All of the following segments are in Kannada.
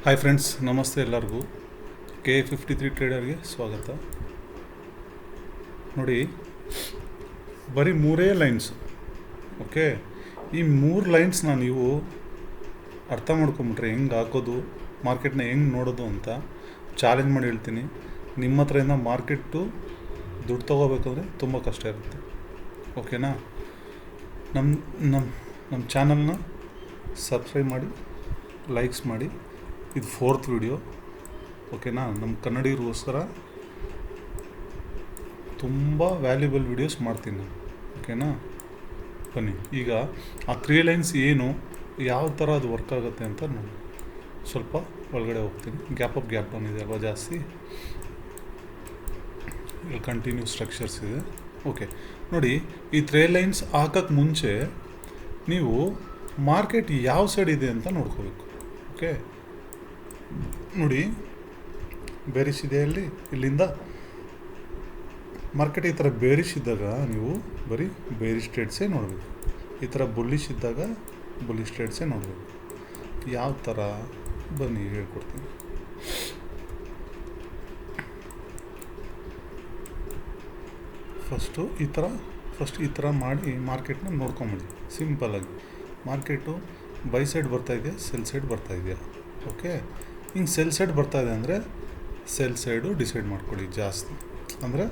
ಹಾಯ್ ಫ್ರೆಂಡ್ಸ್, ನಮಸ್ತೆ ಎಲ್ಲರಿಗೂ. K53 ಟ್ರೇಡರ್ಗೆ ಸ್ವಾಗತ. ನೋಡಿ, ಬರೀ ಮೂರೇ ಲೈನ್ಸ್. ಓಕೆ, ಈ ಮೂರು ಲೈನ್ಸ್ನ ನೀವು ಅರ್ಥ ಮಾಡ್ಕೊಂಬಿಟ್ರೆ ಹೆಂಗೆ ಹಾಕೋದು, ಮಾರ್ಕೆಟ್ನ ಹೆಂಗೆ ನೋಡೋದು ಅಂತ ಚಾಲೆಂಜ್ ಮಾಡಿ ಹೇಳ್ತೀನಿ. ನಿಮ್ಮ ಹತ್ರದಿಂದ ಮಾರ್ಕೆಟು ದುಡ್ಡು ತೊಗೋಬೇಕಂದ್ರೆ ತುಂಬ ಕಷ್ಟ ಇರುತ್ತೆ. ಓಕೆನಾ? ನಮ್ಮ ನಮ್ಮ ನಮ್ಮ ಚಾನಲ್ನ ಸಬ್ಸ್ಕ್ರೈಬ್ ಮಾಡಿ, ಲೈಕ್ಸ್ ಮಾಡಿ. ಇದು 4th ವಿಡಿಯೋ. ಓಕೆನಾ? ನಮ್ಮ ಕನ್ನಡಿಗರಿಗೋಸ್ಕರ ತುಂಬ ವ್ಯಾಲ್ಯೂಬಲ್ ವಿಡಿಯೋಸ್ ಮಾಡ್ತೀನಿ ನಾನು. ಓಕೆನಾ? ಬನ್ನಿ, ಈಗ ಆ 3 ಲೈನ್ಸ್ ಏನು, ಯಾವ ಥರ ಅದು ವರ್ಕ್ ಆಗುತ್ತೆ ಅಂತ ನಾನು ಸ್ವಲ್ಪ ಒಳಗಡೆ ಹೋಗ್ತೀನಿ. ಗ್ಯಾಪ್ ಅಪ್ ಗ್ಯಾಪ್ ಡೌನ್ ಇದೆ ಅಲ್ವಾ ಜಾಸ್ತಿ, ಇಲ್ಲಿ ಕಂಟಿನ್ಯೂ ಸ್ಟ್ರಕ್ಚರ್ಸ್ ಇದೆ. ಓಕೆ, ನೋಡಿ, ಈ 3 ಲೈನ್ಸ್ ಹಾಕೋಕ್ಕೆ ಮುಂಚೆ ನೀವು ಮಾರ್ಕೆಟ್ ಯಾವ ಸೈಡ್ ಇದೆ ಅಂತ ನೋಡ್ಕೋಬೇಕು. ಓಕೆ, ನೋಡಿ, ಬೇರಿಶ್ ಇದೆ ಇಲ್ಲಿಂದ ಮಾರ್ಕೆಟ್ ಈ ಥರ ಬೇರಿಶ್ ಇದ್ದಾಗ ನೀವು ಬರೀ ಬೇರಿಶ್ ಟ್ರೇಡ್ಸೇ ನೋಡಬೇಕು. ಈ ಥರ ಬುಲ್ಲಿಶ್ ಇದ್ದಾಗ ಬುಲ್ಲಿಶ್ ಟ್ರೇಡ್ಸೇ ನೋಡಬೇಕು. ಯಾವ ಥರ ಬನ್ನಿ ಹೇಳ್ಕೊಡ್ತೀನಿ. ಫಸ್ಟ್ ಈ ಥರ ಮಾಡಿ ಮಾರ್ಕೆಟ್ನ ನೋಡ್ಕೊಂಬಿಡಿ ಸಿಂಪಲ್ಲಾಗಿ. ಮಾರ್ಕೆಟು ಬೈ ಸೈಡ್ ಬರ್ತಾಯಿದೆ, ಸೆಲ್ ಸೈಡ್ ಬರ್ತಾಯಿದೆಯಾ? ಓಕೆ, ಹಿಂಗೆ ಸೆಲ್ ಸೈಡ್ ಬರ್ತಾಯಿದೆ ಅಂದರೆ ಸೆಲ್ ಸೈಡು ಡಿಸೈಡ್ ಮಾಡ್ಕೊಳ್ಳಿ ಜಾಸ್ತಿ. ಅಂದರೆ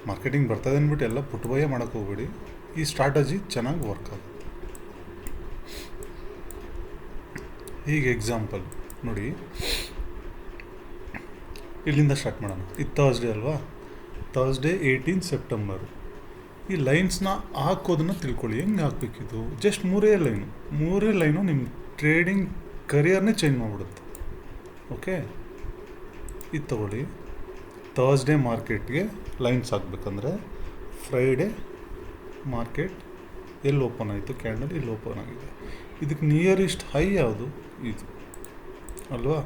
ಮಾರ್ಕೆಟಿಂಗ್ ಬರ್ತಾಯಿದೆ ಅಂದ್ಬಿಟ್ಟು ಎಲ್ಲ ಪುಟ್ ಬೈಯೇ ಮಾಡೋಕ್ಕೆ ಹೋಗ್ಬೇಡಿ. ಈ ಸ್ಟ್ರಾಟಜಿ ಚೆನ್ನಾಗಿ ವರ್ಕ್ ಆಗುತ್ತೆ. ಈಗ ಎಕ್ಸಾಂಪಲ್ ನೋಡಿ, ಇಲ್ಲಿಂದ ಸ್ಟಾರ್ಟ್ ಮಾಡೋಣ. ಇದು ಥರ್ಸ್ಡೇ ಅಲ್ವಾ? Thursday 18 September. ಈ ಲೈನ್ಸ್ನ ಹಾಕೋದನ್ನು ತಿಳ್ಕೊಳ್ಳಿ. ಹೆಂಗೆ ಹಾಕ್ಬೇಕಿದು? ಜಸ್ಟ್ ಮೂರೇ ಲೈನು ನಿಮ್ಮ ಟ್ರೇಡಿಂಗ್ ಕರಿಯರ್ನೇ ಚೇಂಜ್ ಮಾಡಿಬಿಡುತ್ತೆ. ಓಕೆ, ಇದು ತಗೊಳ್ಳಿ. ಥರ್ಸ್ಡೇ ಮಾರ್ಕೆಟ್ಗೆ ಲೈನ್ಸ್ ಹಾಕ್ಬೇಕಂದ್ರೆ ಫ್ರೈಡೇ ಮಾರ್ಕೆಟ್ ಎಲ್ಲಿ ಓಪನ್ ಆಯಿತು? ಕ್ಯಾಂಡಲ್ ಇಲ್ಲಿ ಓಪನ್ ಆಗಿದೆ. ಇದಕ್ಕೆ ನಿಯರೆಸ್ಟ್ ಹೈ ಯಾವುದು? ಇದು ಅಲ್ವಾ?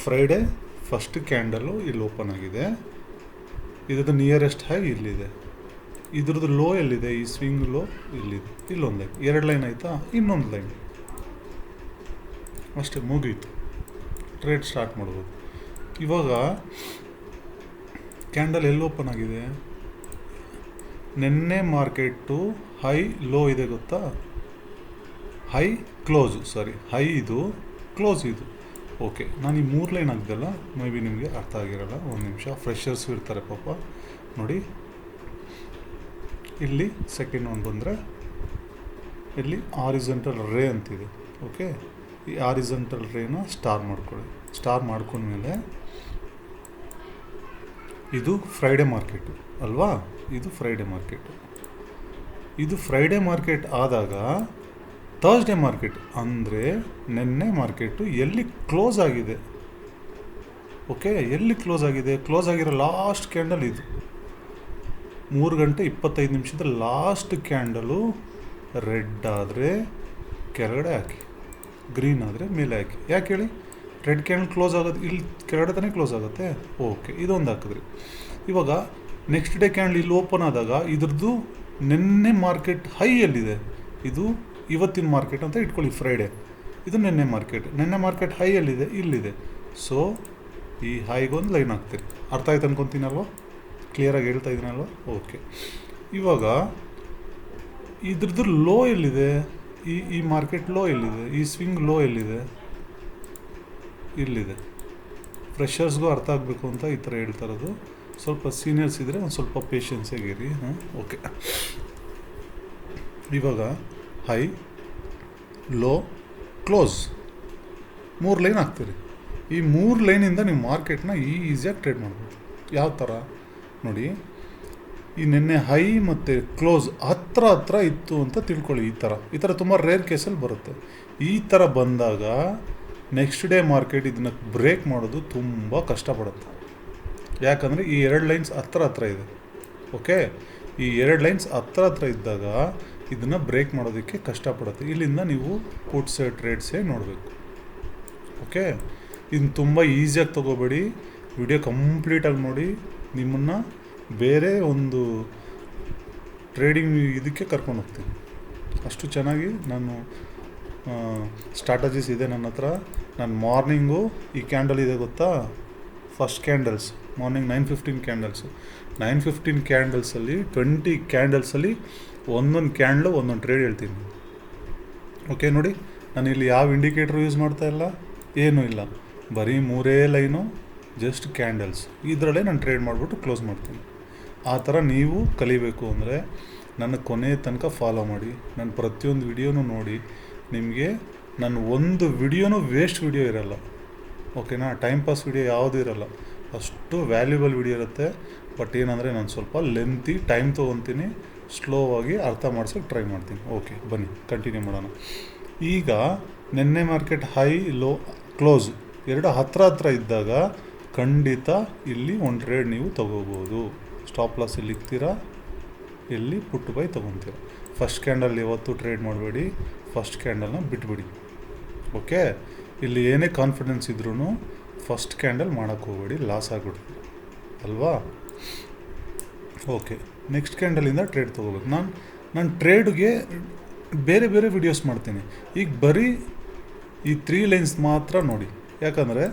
ಫ್ರೈಡೇ ಫಸ್ಟ್ ಕ್ಯಾಂಡಲ್ಲು ಇಲ್ಲಿ ಓಪನ್ ಆಗಿದೆ. ಇದ್ರದ್ದು ನಿಯರೆಸ್ಟ್ ಹೈ ಇಲ್ಲಿದೆ. ಇದ್ರದ್ದು ಲೋ ಎಲ್ಲಿದೆ? ಈ ಸ್ವಿಂಗ್ ಲೋ ಇಲ್ಲಿದೆ. ಇಲ್ಲೊಂದು ಲೈನ್, 2 ಲೈನ್ ಆಯಿತಾ? ಇನ್ನೊಂದು ಲೈನ್, ಅಷ್ಟೇ, ಮುಗೀತು. ಟ್ರೇಡ್ ಸ್ಟಾರ್ಟ್ ಮಾಡ್ಬೋದು. ಇವಾಗ ಕ್ಯಾಂಡಲ್ ಎಲ್ಲಿ ಓಪನ್ ಆಗಿದೆ? ನೆನ್ನೆ ಮಾರ್ಕೆಟು ಹೈ ಲೋ ಇದೆ ಗೊತ್ತಾ? ಹೈ ಇದು, ಕ್ಲೋಸ್ ಇದು. ಓಕೆ, ನಾನು ಈ 3 ಲೈನ್ ಹಾಕ್ದಲ್ಲ, ಮೇ ಬಿ ನಿಮಗೆ ಅರ್ಥ ಆಗಿರಲ್ಲ. ಒಂದು ನಿಮಿಷ, ಫ್ರೆಶರ್ಸ್ ಇರ್ತಾರೆ ಪಾಪ. ನೋಡಿ, ಇಲ್ಲಿ ಸೆಕೆಂಡ್ ಒಂದು ಬಂದರೆ ಇಲ್ಲಿ ಆರಿಜೆಂಟಲ್ ರೇ ಅಂತಿದೆ. ಓಕೆ, ಈ ಆರಿಜೆಂಟಲ್ ರೇನ ಸ್ಟಾರ್ ಮಾಡ್ಕೊಳ್ಳಿ. ಸ್ಟಾರ್ ಮಾಡ್ಕೊಂಡ್ಮೇಲೆ ಇದು ಫ್ರೈಡೇ ಮಾರ್ಕೆಟು ಅಲ್ವಾ? ಇದು ಫ್ರೈಡೇ ಮಾರ್ಕೆಟ್ ಆದಾಗ ಥರ್ಸ್ಡೇ ಮಾರ್ಕೆಟ್ ಅಂದರೆ ನೆನ್ನೆ ಮಾರ್ಕೆಟು ಎಲ್ಲಿ ಕ್ಲೋಸ್ ಆಗಿದೆ? ಓಕೆ, ಎಲ್ಲಿ ಕ್ಲೋಸ್ ಆಗಿದೆ? ಕ್ಲೋಸ್ ಆಗಿರೋ ಲಾಸ್ಟ್ ಕ್ಯಾಂಡಲ್ ಇದು. 3:25 ಲಾಸ್ಟ್ ಕ್ಯಾಂಡಲು ರೆಡ್ ಆದರೆ ಕೆಳಗಡೆ ಹಾಕಿ, ಗ್ರೀನ್ ಆದರೆ ಮೇಲೆ ಹಾಕಿ. ಯಾಕೆ ಹೇಳಿ? ರೆಡ್ ಕ್ಯಾಂಡಲ್ ಕ್ಲೋಸ್ ಆಗೋದು ಇಲ್ಲಿ ಕೆಳಗಡೆ ತಾನೇ ಕ್ಲೋಸ್ ಆಗುತ್ತೆ. ಓಕೆ, ಇದೊಂದು ಹಾಕಿದ್ರಿ. ಇವಾಗ ನೆಕ್ಸ್ಟ್ ಡೇ ಕ್ಯಾಂಡಲ್ ಇಲ್ಲಿ ಓಪನ್ ಆದಾಗ ಇದ್ರದ್ದು ನೆನ್ನೆ ಮಾರ್ಕೆಟ್ ಹೈ ಎಲ್ಲಿದೆ? ಇದು ಇವತ್ತಿನ ಮಾರ್ಕೆಟ್ ಅಂತ ಇಟ್ಕೊಳ್ಳಿ, ಫ್ರೈಡೇ. ಇದು ನೆನ್ನೆ ಮಾರ್ಕೆಟ್ ಹೈ ಎಲ್ಲಿದೆ? ಇಲ್ಲಿದೆ. ಸೊ ಈ ಹೈಗೊಂದು ಲೈನ್ ಹಾಕ್ತೀರಿ. ಅರ್ಥ ಆಯ್ತು ಅನ್ಕೊತೀನಲ್ವ? ಕ್ಲಿಯರಾಗಿ ಹೇಳ್ತಾ ಇದ್ದೀನಲ್ವ? ಓಕೆ, ಇವಾಗ ಇದ್ರದ್ದು ಲೋ ಎಲ್ಲಿದೆ? ಈ ಮಾರ್ಕೆಟ್ ಲೋ ಎಲ್ಲಿದೆ? ಈ ಸ್ವಿಂಗ್ ಲೋ ಎಲ್ಲಿದೆ? ಇಲ್ಲಿದೆ. ಫ್ರೆಷರ್ಸ್ಗೂ ಅರ್ಥ ಆಗಬೇಕು ಅಂತ ಈ ಥರ ಹೇಳ್ತಾ ಇರೋದು. ಸ್ವಲ್ಪ ಸೀನಿಯರ್ಸ್ ಇದ್ದರೆ ಒಂದು ಸ್ವಲ್ಪ ಪೇಷನ್ಸಾಗಿರಿ. ಓಕೆ, ಇವಾಗ ಹೈ, ಲೋ, ಕ್ಲೋಸ್ 3 ಲೈನ್ ಹಾಕ್ತೀರಿ. ಈ 3 ಲೈನಿಂದ ನೀವು ಮಾರ್ಕೆಟ್ನ ಈಸಿಯಾಗಿ ಟ್ರೇಡ್ ಮಾಡ್ಬೋದು. ಯಾವ ಥರ ನೋಡಿ, ಈ ನೆನ್ನೆ ಹೈ ಮತ್ತು ಕ್ಲೋಸ್ ಹತ್ರ ಇತ್ತು ಅಂತ ತಿಳ್ಕೊಳ್ಳಿ. ಈ ಥರ ತುಂಬ ರೇರ್ ಕೇಸಲ್ಲಿ ಬರುತ್ತೆ. ಈ ಥರ ಬಂದಾಗ ನೆಕ್ಸ್ಟ್ ಡೇ ಮಾರ್ಕೆಟ್ ಇದನ್ನು ಬ್ರೇಕ್ ಮಾಡೋದು ತುಂಬ ಕಷ್ಟಪಡುತ್ತೆ. ಯಾಕಂದರೆ ಈ 2 ಲೈನ್ಸ್ ಹತ್ರ ಇದೆ. ಓಕೆ, ಈ 2 ಲೈನ್ಸ್ ಹತ್ರ ಇದ್ದಾಗ ಇದನ್ನು ಬ್ರೇಕ್ ಮಾಡೋದಕ್ಕೆ ಕಷ್ಟಪಡುತ್ತೆ. ಇಲ್ಲಿಂದ ನೀವು ಪುಟ್ಸ್ ಟ್ರೇಡ್ಸೇ ನೋಡಬೇಕು. ಓಕೆ, ಇದನ್ನು ತುಂಬ ಈಸಿಯಾಗಿ ತೊಗೋಬೇಡಿ. ವಿಡಿಯೋ ಕಂಪ್ಲೀಟಾಗಿ ನೋಡಿ. ನಿಮ್ಮನ್ನು ಬೇರೆ ಒಂದು ಟ್ರೇಡಿಂಗ್ ಇದಕ್ಕೆ ಕರ್ಕೊಂಡು ಹೋಗ್ತೀನಿ. ಅಷ್ಟು ಚೆನ್ನಾಗಿ ನಾನು ಸ್ಟ್ರಾಟಜೀಸ್ ಇದೆ ನನ್ನ ಹತ್ರ. ನಾನು ಮಾರ್ನಿಂಗು ಈ ಕ್ಯಾಂಡಲ್ ಇದೆ ಗೊತ್ತಾ, ಫಸ್ಟ್ ಕ್ಯಾಂಡಲ್ಸ್ ಮಾರ್ನಿಂಗ್ 9:15 ಕ್ಯಾಂಡಲ್ಸು, 9:15 ಕ್ಯಾಂಡಲ್ಸಲ್ಲಿ 20 ಕ್ಯಾಂಡಲ್ಸಲ್ಲಿ ಒಂದೊಂದು ಕ್ಯಾಂಡ್ಲು ಒಂದೊಂದು ಟ್ರೇಡ್ ಹೇಳ್ತೀನಿ. ಓಕೆ ನೋಡಿ, ನಾನು ಇಲ್ಲಿ ಯಾವ ಇಂಡಿಕೇಟ್ರು ಯೂಸ್ ಮಾಡ್ತಾ ಇಲ್ಲ, ಏನೂ ಇಲ್ಲ, ಬರೀ 3 ಲೈನು ಜಸ್ಟ್ ಕ್ಯಾಂಡಲ್ಸ್, ಇದರಲ್ಲೇ ನಾನು ಟ್ರೇಡ್ ಮಾಡಿಬಿಟ್ಟು ಕ್ಲೋಸ್ ಮಾಡ್ತೀನಿ. ಆ ಥರ ನೀವು ಕಲಿಬೇಕು ಅಂದರೆ ನನ್ನ ಕೊನೆ ತನಕ ಫಾಲೋ ಮಾಡಿ, ನನ್ನ ಪ್ರತಿಯೊಂದು ವಿಡಿಯೋನೂ ನೋಡಿ. ನಿಮಗೆ ನನ್ನ ಒಂದು ವಿಡಿಯೋನೂ ವೇಸ್ಟ್ ವಿಡಿಯೋ ಇರೋಲ್ಲ, ಓಕೆನಾ? ಟೈಮ್ ಪಾಸ್ ವಿಡಿಯೋ ಯಾವುದೂ ಇರೋಲ್ಲ, ಅಷ್ಟು ವ್ಯಾಲ್ಯೂಬಲ್ ವಿಡಿಯೋ ಇರುತ್ತೆ. ಬಟ್ ಏನಂದರೆ ನಾನು ಸ್ವಲ್ಪ ಲೆಂತಿ ಟೈಮ್ ತೊಗೊತೀನಿ, ಸ್ಲೋವಾಗಿ ಅರ್ಥ ಮಾಡ್ಸೋಕ್ಕೆ ಟ್ರೈ ಮಾಡ್ತೀನಿ. ಓಕೆ, ಬನ್ನಿ ಕಂಟಿನ್ಯೂ ಮಾಡೋಣ. ಈಗ ನಿನ್ನೆ ಮಾರ್ಕೆಟ್ ಹೈ ಲೋ ಕ್ಲೋಸ್ ಎರಡು ಹತ್ರ ಇದ್ದಾಗ ಖಂಡಿತ ಇಲ್ಲಿ ಒಂದು ಟ್ರೇಡ್ ನೀವು ತೊಗೋಬೋದು. ಸ್ಟಾಪ್ ಲಾಸ್ ಇಲ್ಲಿ ಇಕ್ತೀರಾ, ಇಲ್ಲಿ ಪುಟ್ ಬೈ ತೊಗೊತೀರ. ಫಸ್ಟ್ ಕ್ಯಾಂಡಲ್ ಯಾವತ್ತೂ ಟ್ರೇಡ್ ಮಾಡಬೇಡಿ, ಫಸ್ಟ್ ಕ್ಯಾಂಡಲ್ನ ಬಿಟ್ಬಿಡಿ. ಓಕೆ, ಇಲ್ಲಿ ಏನೇ ಕಾನ್ಫಿಡೆನ್ಸ್ ಇದ್ರೂ ಫಸ್ಟ್ ಕ್ಯಾಂಡಲ್ ಮಾಡೋಕ್ಕೆ ಹೋಗಬೇಡಿ, ಲಾಸ್ ಆಗಿಬಿಡ್ತೀವಿ ಅಲ್ವಾ? ಓಕೆ, ನೆಕ್ಸ್ಟ್ ಕ್ಯಾಂಡಲಿಂದ ಟ್ರೇಡ್ ತೊಗೋಬೇಕು. ನಾನು ಟ್ರೇಡ್ಗೆ ಬೇರೆ ಬೇರೆ ವಿಡಿಯೋಸ್ ಮಾಡ್ತೀನಿ. ಈಗ ಬರೀ ಈ 3 ಲೈನ್ಸ್ ಮಾತ್ರ ನೋಡಿ, ಯಾಕಂದರೆ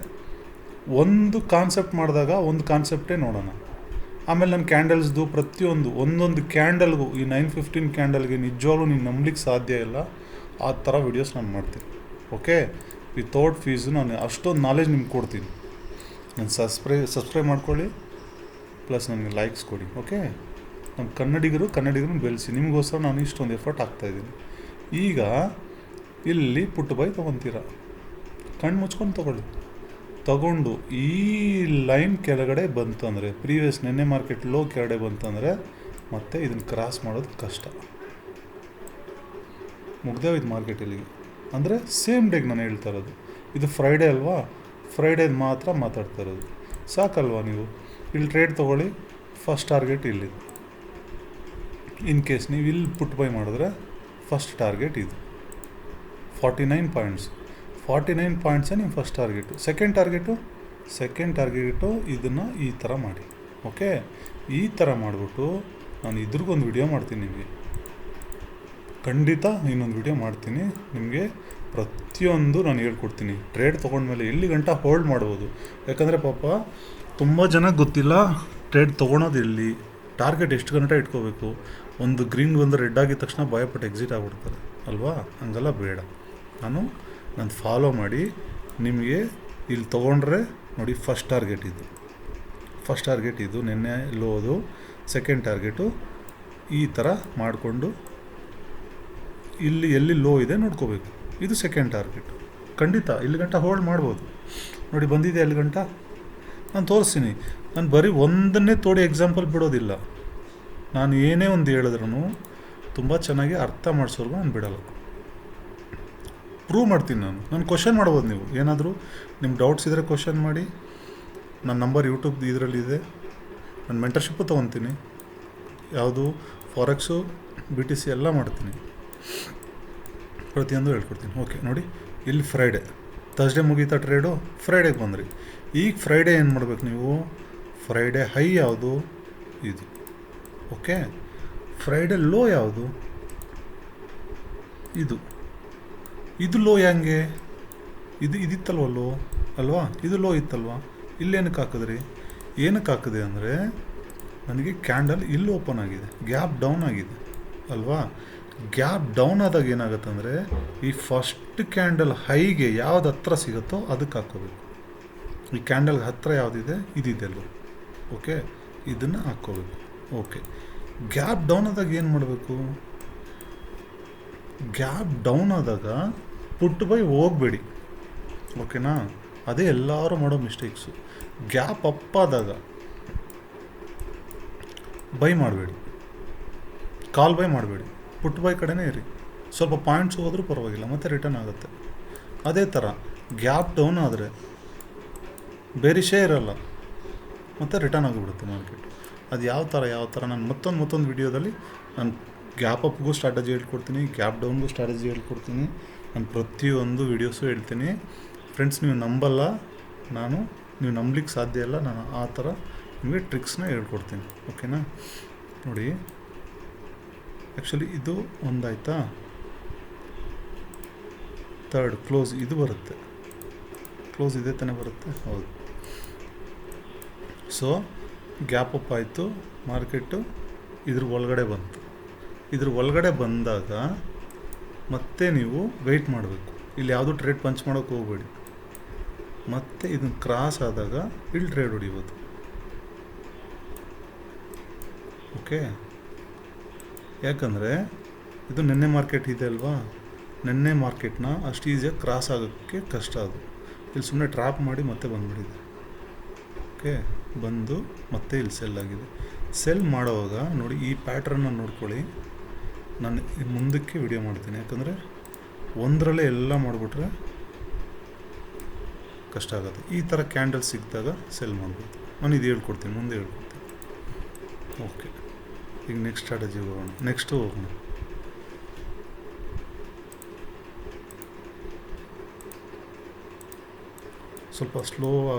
ಒಂದು ಕಾನ್ಸೆಪ್ಟ್ ಮಾಡಿದಾಗ ಒಂದು ಕಾನ್ಸೆಪ್ಟೇ ನೋಡೋಣ. ಆಮೇಲೆ ನನ್ನ ಕ್ಯಾಂಡಲ್ಸ್ದು ಪ್ರತಿಯೊಂದು ಒಂದೊಂದು ಕ್ಯಾಂಡಲ್ಗೂ, ಈ 9:15 ಕ್ಯಾಂಡಲ್ಗೆ ನಿಜವಾಗ್ಲೂ ನೀನು ನಂಬಲಿಕ್ಕೆ ಸಾಧ್ಯ ಇಲ್ಲ, ಆ ಥರ ವೀಡಿಯೋಸ್ ನಾನು ಮಾಡ್ತೀನಿ. ಓಕೆ, ವಿತೌಟ್ ಫೀಸು ನಾನು ಅಷ್ಟೊಂದು ನಾಲೆಜ್ ನಿಮ್ಗೆ ಕೊಡ್ತೀನಿ. ನಾನು ಸಬ್ಸ್ಕ್ರೈಬ್ ಮಾಡ್ಕೊಳ್ಳಿ, ಪ್ಲಸ್ ನನಗೆ ಲೈಕ್ಸ್ ಕೊಡಿ. ಓಕೆ, ನಮ್ಮ ಕನ್ನಡಿಗರನ್ನ ಬೆಳೆಸಿ, ನಿಮಗೋಸ್ಕರ ನಾನು ಇಷ್ಟೊಂದು ಎಫರ್ಟ್ ಹಾಕ್ತಾಯಿದ್ದೀನಿ. ಈಗ ಇಲ್ಲಿ ಪುಟ್ ಬೈ ತೊಗೊತೀರ, ಕಣ್ಣು ಮುಚ್ಕೊಂಡು ತಗೊಂಡು ಈ ಲೈನ್ ಕೆಳಗಡೆ ಬಂತಂದರೆ, ಪ್ರೀವಿಯಸ್ ನೆನ್ನೆ ಮಾರ್ಕೆಟ್ ಲೋ ಕೆಳಗಡೆ ಬಂತಂದರೆ ಮತ್ತೆ ಇದನ್ನು ಕ್ರಾಸ್ ಮಾಡೋದು ಕಷ್ಟ. ಮುಗ್ದೇವಿದ್ದು ಮಾರ್ಕೆಟ್ ಇಲ್ಲಿಗೆ ಅಂದರೆ ಸೇಮ್ ಡೇಗೆ ನಾನು ಹೇಳ್ತಾ ಇರೋದು. ಇದು ಫ್ರೈಡೇ ಅಲ್ವಾ, ಫ್ರೈಡೇದು ಮಾತ್ರ ಮಾತಾಡ್ತಾ ಇರೋದು. ಸಾಕಲ್ವಾ ನೀವು? ಇಲ್ಲಿ ಟ್ರೇಡ್ ತೊಗೊಳ್ಳಿ, ಫಸ್ಟ್ ಟಾರ್ಗೆಟ್ ಇಲ್ಲಿ. ಇನ್ ಕೇಸ್ ನೀವು ಇಲ್ಲಿ ಪುಟ್ ಬೈ ಮಾಡಿದ್ರೆ ಫಸ್ಟ್ ಟಾರ್ಗೆಟ್ ಇದು 49 ಪಾಯಿಂಟ್ಸ್. 49 ಪಾಯಿಂಟ್ಸೇ ನಿಮ್ಮ ಫಸ್ಟ್ ಟಾರ್ಗೆಟು. ಸೆಕೆಂಡ್ ಟಾರ್ಗೆಟು ಇದನ್ನು ಈ ಥರ ಮಾಡಿ. ಓಕೆ, ಈ ಥರ ಮಾಡಿಬಿಟ್ಟು ನಾನು ಇದ್ರಿಗೊಂದು ವಿಡಿಯೋ ಮಾಡ್ತೀನಿ ನಿಮಗೆ, ಖಂಡಿತ ಇನ್ನೊಂದು ವಿಡಿಯೋ ಮಾಡ್ತೀನಿ ನಿಮಗೆ. ಪ್ರತಿಯೊಂದು ನಾನು ಹೇಳ್ಕೊಡ್ತೀನಿ. ಟ್ರೇಡ್ ತೊಗೊಂಡ್ಮೇಲೆ ಎಲ್ಲಿ ಗಂಟ ಹೋಲ್ಡ್ ಮಾಡ್ಬೋದು. ಯಾಕಂದರೆ ಪಾಪ ತುಂಬ ಜನಕ್ಕೆ ಗೊತ್ತಿಲ್ಲ ಟ್ರೇಡ್ ತೊಗೊಳೋದು ಎಲ್ಲಿ, ಟಾರ್ಗೆಟ್ ಎಷ್ಟು ಗಂಟೆ ಇಟ್ಕೋಬೇಕು. ಒಂದು ಗ್ರೀನ್ ಬಂದು ರೆಡ್ ಆಗಿದ ತಕ್ಷಣ ಭಯಪಟ್ಟು ಎಕ್ಸಿಟ್ ಆಗಿಬಿಡ್ತಾರೆ ಅಲ್ವಾ? ಹಂಗೆಲ್ಲ ಬೇಡ. ನಾನು ಫಾಲೋ ಮಾಡಿ ನಿಮಗೆ ಇಲ್ಲಿ ತೊಗೊಂಡ್ರೆ ನೋಡಿ, ಫಸ್ಟ್ ಟಾರ್ಗೆಟ್ ಇದು ನಿನ್ನೆ ಲೋದು, ಸೆಕೆಂಡ್ ಟಾರ್ಗೆಟು ಈ ಥರ ಮಾಡಿಕೊಂಡು ಇಲ್ಲಿ ಎಲ್ಲಿ ಲೋ ಇದೆ ನೋಡ್ಕೋಬೇಕು. ಇದು ಸೆಕೆಂಡ್ ಟಾರ್ಗೆಟು. ಖಂಡಿತ ಇಲ್ಲಿ ಗಂಟ ಹೋಲ್ಡ್ ಮಾಡ್ಬೋದು. ನೋಡಿ ಬಂದಿದೆ ಅಲ್ಲಿ ಗಂಟ, ನಾನು ತೋರಿಸ್ತೀನಿ. ನಾನು ಬರೀ ಒಂದನ್ನೇ ತೋಡಿ ಎಕ್ಸಾಂಪಲ್ ಬಿಡೋದಿಲ್ಲ. ನಾನು ಏನೇ ಒಂದು ಹೇಳಿದ್ರೂ ತುಂಬ ಚೆನ್ನಾಗಿ ಅರ್ಥ ಮಾಡಿಸೋರ್ಗು ನಾನು ಬಿಡೋಲ್ಲ, ಪ್ರೂವ್ ಮಾಡ್ತೀನಿ. ನಾನು ಕ್ವಶನ್ ಮಾಡ್ಬೋದು. ನೀವು ಏನಾದರೂ ನಿಮ್ಮ ಡೌಟ್ಸ್ ಇದ್ದರೆ ಕ್ವಶನ್ ಮಾಡಿ. ನನ್ನ ನಂಬರ್ ಯೂಟ್ಯೂಬ್ ಇದರಲ್ಲಿದೆ. ನಾನು ಮೆಂಟರ್ಶಿಪ್ಪು ತೊಗೊತೀನಿ, ಯಾವುದು ಫಾರೆಕ್ಸು BTC ಎಲ್ಲ ಮಾಡ್ತೀನಿ, ಪ್ರತಿಯೊಂದು ಹೇಳ್ಕೊಡ್ತೀನಿ. ಓಕೆ ನೋಡಿ, ಇಲ್ಲಿ ಫ್ರೈಡೇ, ಥರ್ಸ್ಡೇ ಮುಗೀತಾ ಟ್ರೇಡು, ಫ್ರೈಡೇಗೆ ಬಂದ್ರಿ. ಈಗ ಫ್ರೈಡೇ ಏನು ಮಾಡ್ಬೇಕು ನೀವು? ಫ್ರೈಡೇ ಹೈ ಯಾವುದು? ಇದು. ಓಕೆ, ಫ್ರೈಡೇ ಲೋ ಯಾವುದು? ಇದು ಲೋ ಹೆಂಗೆ? ಇದಿತ್ತಲ್ವ ಲೋ ಅಲ್ವಾ? ಇದು ಲೋ ಇತ್ತಲ್ವ? ಇಲ್ಲೇನಕ್ಕೆ ಹಾಕಿದ್ರಿ? ಏನಕ್ಕೆ ಹಾಕಿದೆ ಅಂದರೆ ನನಗೆ ಕ್ಯಾಂಡಲ್ ಇಲ್ಲಿ ಓಪನ್ ಆಗಿದೆ, ಗ್ಯಾಪ್ ಡೌನ್ ಆಗಿದೆ ಅಲ್ವಾ? ಗ್ಯಾಪ್ ಡೌನ್ ಆದಾಗ ಏನಾಗುತ್ತೆ ಅಂದರೆ ಈ ಫಸ್ಟ್ ಕ್ಯಾಂಡಲ್ ಹೈಗೆ ಯಾವ್ದು ಹತ್ರ ಸಿಗುತ್ತೋ ಅದಕ್ಕೆ ಹಾಕ್ಕೋಬೇಕು. ಈ ಕ್ಯಾಂಡಲ್ಗೆ ಹತ್ತಿರ ಯಾವುದಿದೆ ಇದಿದೆಲ್ಲೋ. ಓಕೆ, ಇದನ್ನು ಹಾಕ್ಕೋಬೇಕು. ಓಕೆ, ಗ್ಯಾಪ್ ಡೌನ್ ಆದಾಗ ಏನು ಮಾಡಬೇಕು? ಗ್ಯಾಪ್ ಡೌನ್ ಆದಾಗ ಪುಟ್ ಬೈ ಹೋಗಬೇಡಿ. ಓಕೆನಾ? ಅದೇ ಎಲ್ಲರೂ ಮಾಡೋ ಮಿಸ್ಟೇಕ್ಸು. ಗ್ಯಾಪ್ ಅಪ್ ಆದಾಗ ಬೈ ಮಾಡಬೇಡಿ, ಕಾಲ್ ಬೈ ಮಾಡಬೇಡಿ, ಪುಟ್ ಬೈ ಕಡೆನೇ ಇರಿ. ಸ್ವಲ್ಪ ಪಾಯಿಂಟ್ಸ್ ಹೋದರೂ ಪರವಾಗಿಲ್ಲ, ಮತ್ತೆ ರಿಟರ್ನ್ ಆಗುತ್ತೆ. ಅದೇ ಥರ ಗ್ಯಾಪ್ ಡೌನ್ ಆದರೆ ಬೇರಿಷೇ ಇರಲ್ಲ, ಮತ್ತು ರಿಟರ್ನ್ ಆಗಿಬಿಡುತ್ತೆ ಮಾರ್ಕೆಟ್. ಅದು ಯಾವ ಥರ ನಾನು ಮತ್ತೊಂದು ವಿಡಿಯೋದಲ್ಲಿ ನಾನು ಗ್ಯಾಪ್ ಅಪ್ಗೂ ಸ್ಟ್ರಾಟಜಿ ಹೇಳ್ಕೊಡ್ತೀನಿ, ಗ್ಯಾಪ್ ಡೌನ್ಗೂ ಸ್ಟ್ರಾಟಜಿ ಹೇಳ್ಕೊಡ್ತೀನಿ. ನಾನು ಪ್ರತಿಯೊಂದು ವೀಡಿಯೋಸು ಹೇಳ್ತೀನಿ. ಫ್ರೆಂಡ್ಸ್, ನೀವು ನಂಬಲ್ಲ, ನೀವು ನಂಬಲಿಕ್ಕೆ ಸಾಧ್ಯ ಇಲ್ಲ. ನಾನು ಆ ಥರ ನಿಮಗೆ ಟ್ರಿಕ್ಸ್ನ ಹೇಳ್ಕೊಡ್ತೀನಿ. ಓಕೆನಾ? ನೋಡಿ, ಆ್ಯಕ್ಚುಲಿ ಇದು ಒಂದಾಯ್ತಾ? ಥರ್ಡ್ ಕ್ಲೋಸ್ ಇದು ಬರುತ್ತೆ, ಕ್ಲೋಸ್ ಇದೇ ತಾನೇ ಬರುತ್ತೆ, ಹೌದು. ಸೊ ಗ್ಯಾಪ್ ಅಪ್ ಆಯಿತು, ಮಾರ್ಕೆಟು ಇದ್ರ ಒಳಗಡೆ ಬಂತು. ಇದ್ರ ಒಳಗಡೆ ಬಂದಾಗ ಮತ್ತೆ ನೀವು ವೆಯ್ಟ್ ಮಾಡಬೇಕು. ಇಲ್ಲಿ ಯಾವುದೂ ಟ್ರೇಡ್ ಪಂಚ್ ಮಾಡೋಕ್ಕೆ ಹೋಗಬೇಡಿ. ಮತ್ತೆ ಇದನ್ನು ಕ್ರಾಸ್ ಆದಾಗ ಇಲ್ಲಿ ಟ್ರೇಡ್ ಹೊಡಿಬೋದು. ಓಕೆ, ಯಾಕಂದರೆ ಇದು ನಿನ್ನೆ ಮಾರ್ಕೆಟ್ ಇದೆ ಅಲ್ವಾ, ನಿನ್ನೆ ಮಾರ್ಕೆಟ್ನ ಅಷ್ಟು ಈಸಿಯಾಗಿ ಕ್ರಾಸ್ ಆಗೋಕ್ಕೆ ಕಷ್ಟ. ಅದು ಇಲ್ಲಿ ಸುಮ್ಮನೆ ಟ್ರ್ಯಾಪ್ ಮಾಡಿ ಮತ್ತೆ ಬಂದುಬಿಟ್ಟಿದೆ. ಓಕೆ, ಬಂದು ಮತ್ತೆ ಇಲ್ಲಿ ಸೆಲ್ ಆಗಿದೆ. ಸೆಲ್ ಮಾಡೋವಾಗ ನೋಡಿ ಈ ಪ್ಯಾಟ್ರನ್ನ ನೋಡ್ಕೊಳ್ಳಿ. ನಾನು ಮುಂದಕ್ಕೆ ವಿಡಿಯೋ ಮಾಡ್ತೀನಿ, ಯಾಕಂದರೆ ಒಂದರಲ್ಲೇ ಎಲ್ಲ ಮಾಡಿಬಿಟ್ರೆ ಕಷ್ಟ ಆಗುತ್ತೆ. ಈ ಥರ ಕ್ಯಾಂಡಲ್ ಸಿಕ್ಕಿದಾಗ ಸೆಲ್ ಮಾಡ್ಬೋದು. ನಾನು ಇದು ಹೇಳ್ಕೊಡ್ತೀನಿ, ಮುಂದೆ ಹೇಳ್ಕೊಡ್ತೀನಿ. ಓಕೆ, ಈಗ ನೆಕ್ಸ್ಟ್ ಸ್ಟ್ರಾಟಜಿಗೆ ಹೋಗೋಣ. ನೆಕ್ಸ್ಟು ಹೋಗೋಣ. ಸ್ವಲ್ಪ ಸ್ಲೋ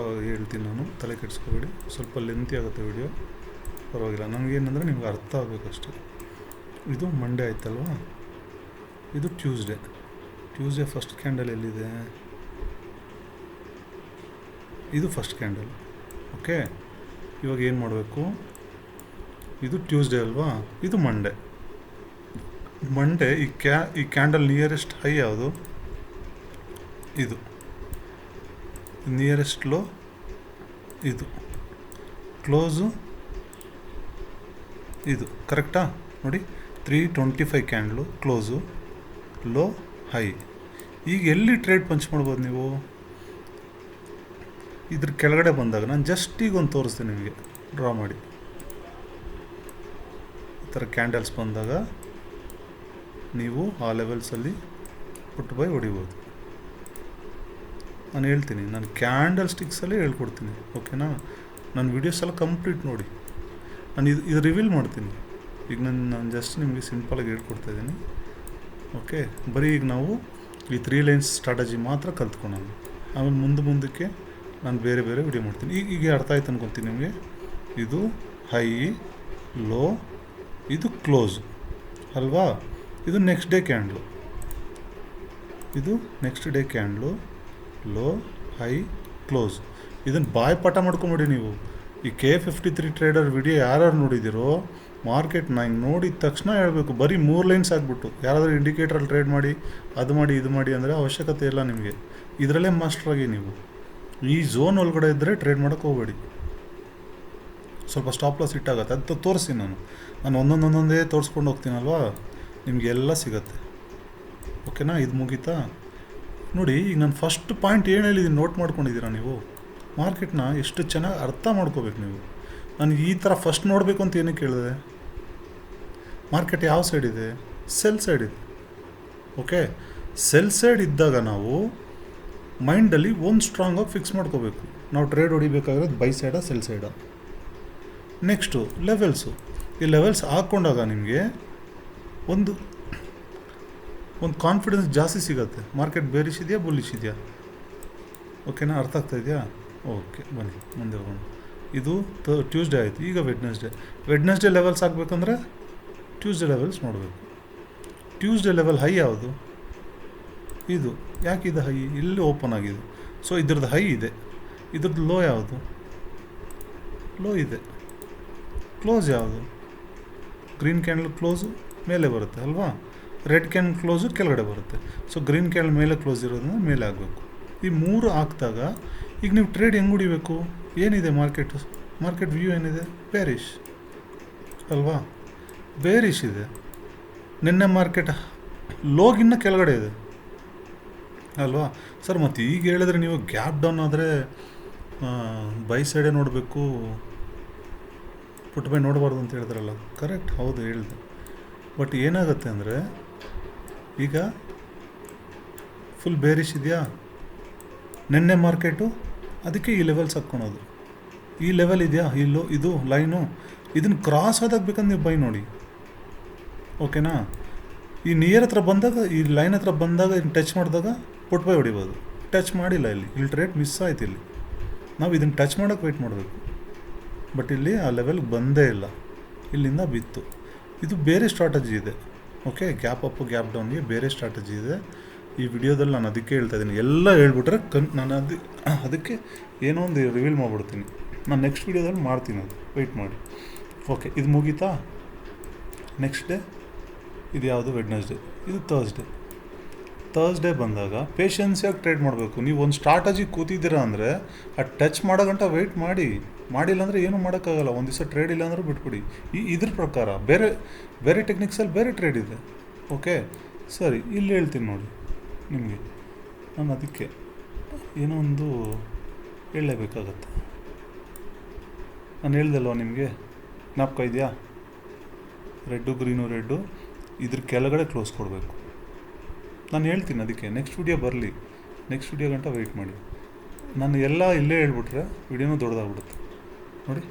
ಹೇಳ್ತೀನಿ ನಾನು, ತಲೆ ಕೆಡಿಸ್ಕೋಬೇಡಿ. ಸ್ವಲ್ಪ ಲೆಂತಿ ಆಗುತ್ತೆ ವಿಡಿಯೋ, ಪರವಾಗಿಲ್ಲ. ನನಗೇನಂದರೆ ನಿಮ್ಗೆ ಅರ್ಥ ಆಗಬೇಕಷ್ಟೆ. ಇದು ಮಂಡೇ ಆಯ್ತಲ್ವಾ, ಇದು ಟ್ಯೂಸ್ಡೇ ಫಸ್ಟ್ ಕ್ಯಾಂಡಲ್ ಎಲ್ಲಿದೆ? ಇದು ಫಸ್ಟ್ ಕ್ಯಾಂಡಲ್. ಓಕೆ, ಇವಾಗ ಏನು ಮಾಡಬೇಕು? ಇದು ಟ್ಯೂಸ್ಡೇ ಅಲ್ವಾ, ಇದು ಮಂಡೇ. ಈ ಕ್ಯಾಂಡಲ್ ನಿಯರೆಸ್ಟ್ ಹೈ ಯಾವುದು? ಇದು ನಿಯರೆಸ್ಟ್ ಲೋ, ಇದು ಕ್ಲೋಸು, ಇದು ಕರೆಕ್ಟಾ? ನೋಡಿ 325 ಕ್ಯಾಂಡ್ಲು, ಕ್ಲೋಸು, ಲೋ, ಹೈ. ಈಗ ಎಲ್ಲಿ ಟ್ರೇಡ್ ಪಂಚ್ ಮಾಡ್ಬೋದು ನೀವು? ಇದ್ರ ಕೆಳಗಡೆ ಬಂದಾಗ ನಾನು ಜಸ್ಟ್ ಈಗ ಒಂದು ತೋರಿಸ್ತೀನಿ ನಿಮಗೆ, ಡ್ರಾ ಮಾಡಿ. ಈ ಥರ ಕ್ಯಾಂಡಲ್ಸ್ ಬಂದಾಗ ನೀವು ಆ ಲೆವೆಲ್ಸಲ್ಲಿ ಪುಟ್ ಬೈ ಹೊಡಿಬೋದು. ನಾನು ಹೇಳ್ತೀನಿ, ನಾನು ಕ್ಯಾಂಡಲ್ ಸ್ಟಿಕ್ಸಲ್ಲೇ ಹೇಳ್ಕೊಡ್ತೀನಿ. ಓಕೆನಾ? ನನ್ನ ವೀಡಿಯೋಸ್ ಎಲ್ಲ ಕಂಪ್ಲೀಟ್ ನೋಡಿ. ನಾನು ಇದು ರಿವೀಲ್ ಮಾಡ್ತೀನಿ. ಈಗ ನಾನು ಜಸ್ಟ್ ನಿಮಗೆ ಸಿಂಪಲಾಗಿ ಹೇಳ್ಕೊಡ್ತಾಯಿದ್ದೀನಿ. ಓಕೆ, ಬರೀ ಈಗ ನಾವು ಈ 3 ಲೈನ್ಸ್ ಸ್ಟ್ರಾಟಜಿ ಮಾತ್ರ ಕಲ್ತ್ಕೊಳ್ಳೋಣ. ಆಮೇಲೆ ಮುಂದಕ್ಕೆ ನಾನು ಬೇರೆ ವಿಡಿಯೋ ಮಾಡ್ತೀನಿ. ಈಗ ಅರ್ಥ ಆಯ್ತು ಅನ್ಕೊತೀನಿ ನಿಮಗೆ. ಇದು ಹೈ, ಲೋ, ಇದು ಕ್ಲೋಸ್ ಅಲ್ವಾ? ಇದು ನೆಕ್ಸ್ಟ್ ಡೇ ಕ್ಯಾಂಡ್ಲು, ಇದು next day candle, low, high, close. ಇದನ್ನು ಬಾಯ್ಪಾಠ ಮಾಡ್ಕೊಂಬಿಡಿ ನೀವು. ಈ K53 ಟ್ರೇಡರ್ ವಿಡಿಯೋ ಯಾರು ನೋಡಿದ್ದೀರೋ, ಮಾರ್ಕೆಟ್ನ ಹಿಂಗೆ ನೋಡಿದ ತಕ್ಷಣ ಹೇಳಬೇಕು. ಬರೀ 3 ಲೈನ್ಸ್ ಆಗಿಬಿಟ್ಟು ಯಾರಾದರೂ ಇಂಡಿಕೇಟ್ರಲ್ಲಿ ಟ್ರೇಡ್ ಮಾಡಿ, ಅದು ಮಾಡಿ ಇದು ಮಾಡಿ ಅಂದರೆ ಅವಶ್ಯಕತೆ ಇಲ್ಲ ನಿಮಗೆ. ಇದರಲ್ಲೇ ಮಾಸ್ಟ್ರಾಗಿ ನೀವು ಈ ಝೋನ್ ಒಳಗಡೆ ಇದ್ದರೆ ಟ್ರೇಡ್ ಮಾಡೋಕ್ಕೆ ಹೋಗಬೇಡಿ. ಸ್ವಲ್ಪ ಸ್ಟಾಪ್ ಲಾಸ್ ಇಟ್ಟಾಗತ್ತೆ, ಅದು ತೋರಿಸಿ. ನಾನು ಒಂದೊಂದೇ ತೋರಿಸ್ಕೊಂಡು ಹೋಗ್ತೀನಲ್ವಾ, ನಿಮಗೆಲ್ಲ ಸಿಗತ್ತೆ. ಓಕೆನಾ? ಇದು ಮುಗೀತಾ? ನೋಡಿ, ಈಗ ನಾನು ಫಸ್ಟ್ ಪಾಯಿಂಟ್ ಏನು ಹೇಳಿದ್ದೀನಿ ನೋಟ್ ಮಾಡ್ಕೊಂಡಿದ್ದೀರಾ ನೀವು? ಮಾರ್ಕೆಟ್ನ ಎಷ್ಟು ಚೆನ್ನಾಗಿ ಅರ್ಥ ಮಾಡ್ಕೋಬೇಕು ನೀವು. ನಾನು ಈ ಥರ ಫಸ್ಟ್ ನೋಡಬೇಕು ಅಂತ ಏನಕ್ಕೆ ಕೇಳಿದೆ? ಮಾರ್ಕೆಟ್ ಯಾವ ಸೈಡ್ ಇದೆ? ಸೆಲ್ ಸೈಡ್ ಇದೆ. ಓಕೆ, ಸೆಲ್ ಸೈಡ್ ಇದ್ದಾಗ ನಾವು ಮೈಂಡಲ್ಲಿ ಒಂದು ಸ್ಟ್ರಾಂಗಾಗಿ ಫಿಕ್ಸ್ ಮಾಡ್ಕೋಬೇಕು. ನಾವು ಟ್ರೇಡ್ ಹೊಡಿಬೇಕಾಗಿರೋದು ಬೈ ಸೈಡಾ ಸೆಲ್ ಸೈಡಾ? Next levels. ಈ ಲೆವೆಲ್ಸ್ ಹಾಕ್ಕೊಂಡಾಗ ನಿಮಗೆ ಒಂದು ಕಾನ್ಫಿಡೆನ್ಸ್ ಜಾಸ್ತಿ ಸಿಗುತ್ತೆ. ಮಾರ್ಕೆಟ್ ಬೇರಿಶ್ ಇದೆಯಾ ಬುಲ್ಲಿಶ್ ಇದೆಯಾ? ಓಕೆನಾ? ಅರ್ಥ ಆಗ್ತಾ ಇದೆಯಾ? ಓಕೆ, ಬನ್ನಿ ಮುಂದೆ ಹೋಗೋಣ. ಇದು ಟ್ಯೂಸ್ಡೇ ಆಯಿತು. ಈಗ ವೆಡ್ನೆಸ್ಡೇ ಲೆವೆಲ್ಸ್ ಆಗಬೇಕಂದ್ರೆ ಟ್ಯೂಸ್ಡೇ ಲೆವೆಲ್ಸ್ ನೋಡಬೇಕು. ಟ್ಯೂಸ್ಡೇ ಲೆವೆಲ್ ಹೈ ಯಾವುದು? ಇದು. ಯಾಕೆ ಇದು ಹೈ? ಇಲ್ಲಿ ಓಪನ್ ಆಗಿದೆ. ಸೊ ಇದ್ರದ್ದು ಹೈ ಇದೆ. ಇದ್ರದ್ದು ಲೋ ಯಾವುದು? ಲೋ ಇದೆ. ಕ್ಲೋಸ್ ಯಾವುದು? ಗ್ರೀನ್ ಕ್ಯಾಂಡಲ್ ಕ್ಲೋಸು ಮೇಲೆ ಬರುತ್ತೆ ಅಲ್ವಾ? ರೆಡ್ ಕ್ಯಾಂಡಲ್ ಕ್ಲೋಸು ಕೆಳಗಡೆ ಬರುತ್ತೆ. ಸೊ ಗ್ರೀನ್ ಕ್ಯಾಂಡಲ್ ಮೇಲೆ ಕ್ಲೋಸ್ ಇರೋದನ್ನ ಮೇಲೆ ಆಗಬೇಕು. ಈ 3 ಹಾಕಿದಾಗ ಈಗ ನೀವು ಟ್ರೇಡ್ ಹೆಂಗೆ ಹೊಡಿಬೇಕು? ಏನಿದೆ ಮಾರ್ಕೆಟ್ ವ್ಯೂ ಏನಿದೆ? ಬೇರಿಶ್ ಅಲ್ವಾ? ಬೇರಿಶ್ ಇದೆ. ನಿನ್ನೆ ಮಾರ್ಕೆಟ್ ಲೋಗಿನ್ನ ಕೆಳಗಡೆ ಇದೆ ಅಲ್ವಾ? ಸರ್ ಮತ್ತು ಈಗ ಹೇಳಿದ್ರೆ ನೀವು ಗ್ಯಾಪ್ ಡೌನ್ ಆದರೆ ಬೈ ಸೈಡೇ ನೋಡಬೇಕು, ಪುಟ್ ಬೈ ನೋಡಬಾರ್ದು ಅಂತ ಹೇಳಿದ್ರಲ್ಲ. ಕರೆಕ್ಟ್, ಹೌದು ಹೇಳಿದೆ. ಬಟ್ ಏನಾಗುತ್ತೆ ಅಂದರೆ ಈಗ ಫುಲ್ ಬೇರಿಶ್ ಇದೆಯಾ ನಿನ್ನೆ ಮಾರ್ಕೆಟು, ಅದಕ್ಕೆ ಈ ಲೆವೆಲ್ಸ್ ಹಾಕ್ಕೊಳೋದು. ಈ ಲೆವೆಲ್ ಇದೆಯಾ, ಇದು ಲೈನು, ಇದನ್ನು ಕ್ರಾಸ್ ಆದಾಗ ಬೇಕಂದ್ರೆ ನೀವು ಬೈ ನೋಡಿ. ಓಕೆನಾ? ಈ ನಿಯರ್ ಹತ್ರ ಬಂದಾಗ, ಈ ಲೈನ್ ಹತ್ರ ಬಂದಾಗ ಇದನ್ನು ಟಚ್ ಮಾಡಿದಾಗ ಪುಟ್ ಬೈ ಹೊಡಿಬೋದು. ಟಚ್ ಮಾಡಿಲ್ಲ, ಇಲ್ಲಿ ಟ್ರೇಡ್ ಮಿಸ್ ಆಯ್ತು. ಇಲ್ಲಿ ನಾವು ಇದನ್ನು ಟಚ್ ಮಾಡೋಕ್ಕೆ ವೆಯ್ಟ್ ಮಾಡಬೇಕು. ಬಟ್ ಇಲ್ಲಿ ಆ ಲೆವೆಲ್ಗೆ ಬಂದೇ ಇಲ್ಲ, ಇಲ್ಲಿಂದ ಬಿತ್ತು. ಇದು ಬೇರೆ ಸ್ಟ್ರಾಟಜಿ ಇದೆ. ಓಕೆ, ಗ್ಯಾಪ್ ಅಪ್ಪು ಗ್ಯಾಪ್ ಡೌನ್ಗೆ ಬೇರೆ ಸ್ಟ್ರಾಟಜಿ ಇದೆ. ಈ ವಿಡಿಯೋದಲ್ಲಿ ನಾನು ಅದಕ್ಕೆ ಹೇಳ್ತಾ ಇದ್ದೀನಿ, ಎಲ್ಲ ಹೇಳ್ಬಿಟ್ರೆ ನಾನು ಅದಕ್ಕೆ ಏನೋ ಒಂದು ರಿವೀಲ್ ಮಾಡಿಬಿಡ್ತೀನಿ. ನಾನು ನೆಕ್ಸ್ಟ್ ವಿಡಿಯೋದಲ್ಲಿ ಮಾಡ್ತೀನಿ, ಅದು ವೆಯ್ಟ್ ಮಾಡಿ. ಓಕೆ, ಇದು ಮುಗೀತಾ? ನೆಕ್ಸ್ಟ್ ಡೇ ಇದು ಯಾವುದು? ವೆಡ್ನೆಸ್ಡೇ. ಇದು ಥರ್ಸ್ಡೇ ಬಂದಾಗ ಪೇಷನ್ಸಿಯಾಗಿ ಟ್ರೇಡ್ ಮಾಡಬೇಕು. ನೀವು ಒಂದು ಸ್ಟ್ರಾಟಜಿ ಕೂತಿದ್ದೀರಾ ಅಂದರೆ ಆ ಟಚ್ ಮಾಡೋ ಗಂಟ ವೆಯ್ಟ್ ಮಾಡಿಲ್ಲ ಅಂದರೆ ಏನೂ ಮಾಡೋಕ್ಕಾಗಲ್ಲ. ಒಂದು ದಿವಸ ಟ್ರೇಡ್ ಇಲ್ಲ ಅಂದರೆ ಬಿಟ್ಬಿಡಿ. ಇದ್ರ ಪ್ರಕಾರ ಬೇರೆ ಟೆಕ್ನಿಕ್ಸಲ್ಲಿ ಬೇರೆ ಟ್ರೇಡ್ ಇದೆ. ಓಕೆ ಸರಿ, ಇಲ್ಲಿ ಹೇಳ್ತೀನಿ ನೋಡಿ ನಿಮಗೆ. ನಾನು ಅದಕ್ಕೆ ಏನೋ ಒಂದು ಹೇಳಲೇಬೇಕಾಗತ್ತೆ. ನಾನು ಹೇಳ್ದಲ್ವ ನಿಮಗೆ, ಜ್ಞಾಪಕ ಇದೆಯಾ? ರೆಡ್ಡು ಇದ್ರ ಕೆಳಗಡೆ ಕ್ಲೋಸ್ ಕೊಡಬೇಕು. ನಾನು ಹೇಳ್ತೀನಿ, ಅದಕ್ಕೆ ನೆಕ್ಸ್ಟ್ ವಿಡಿಯೋ ಬರಲಿ, ನೆಕ್ಸ್ಟ್ ವಿಡಿಯೋ ಗಂಟ ವೆಯ್ಟ್ ಮಾಡಿ. ನಾನು ಎಲ್ಲ ಇಲ್ಲೇ ಹೇಳ್ಬಿಟ್ರೆ ವಿಡಿಯೋನೂ ದೊಡ್ಡದಾಗ್ಬಿಡುತ್ತೆ. ನೋಡಿ,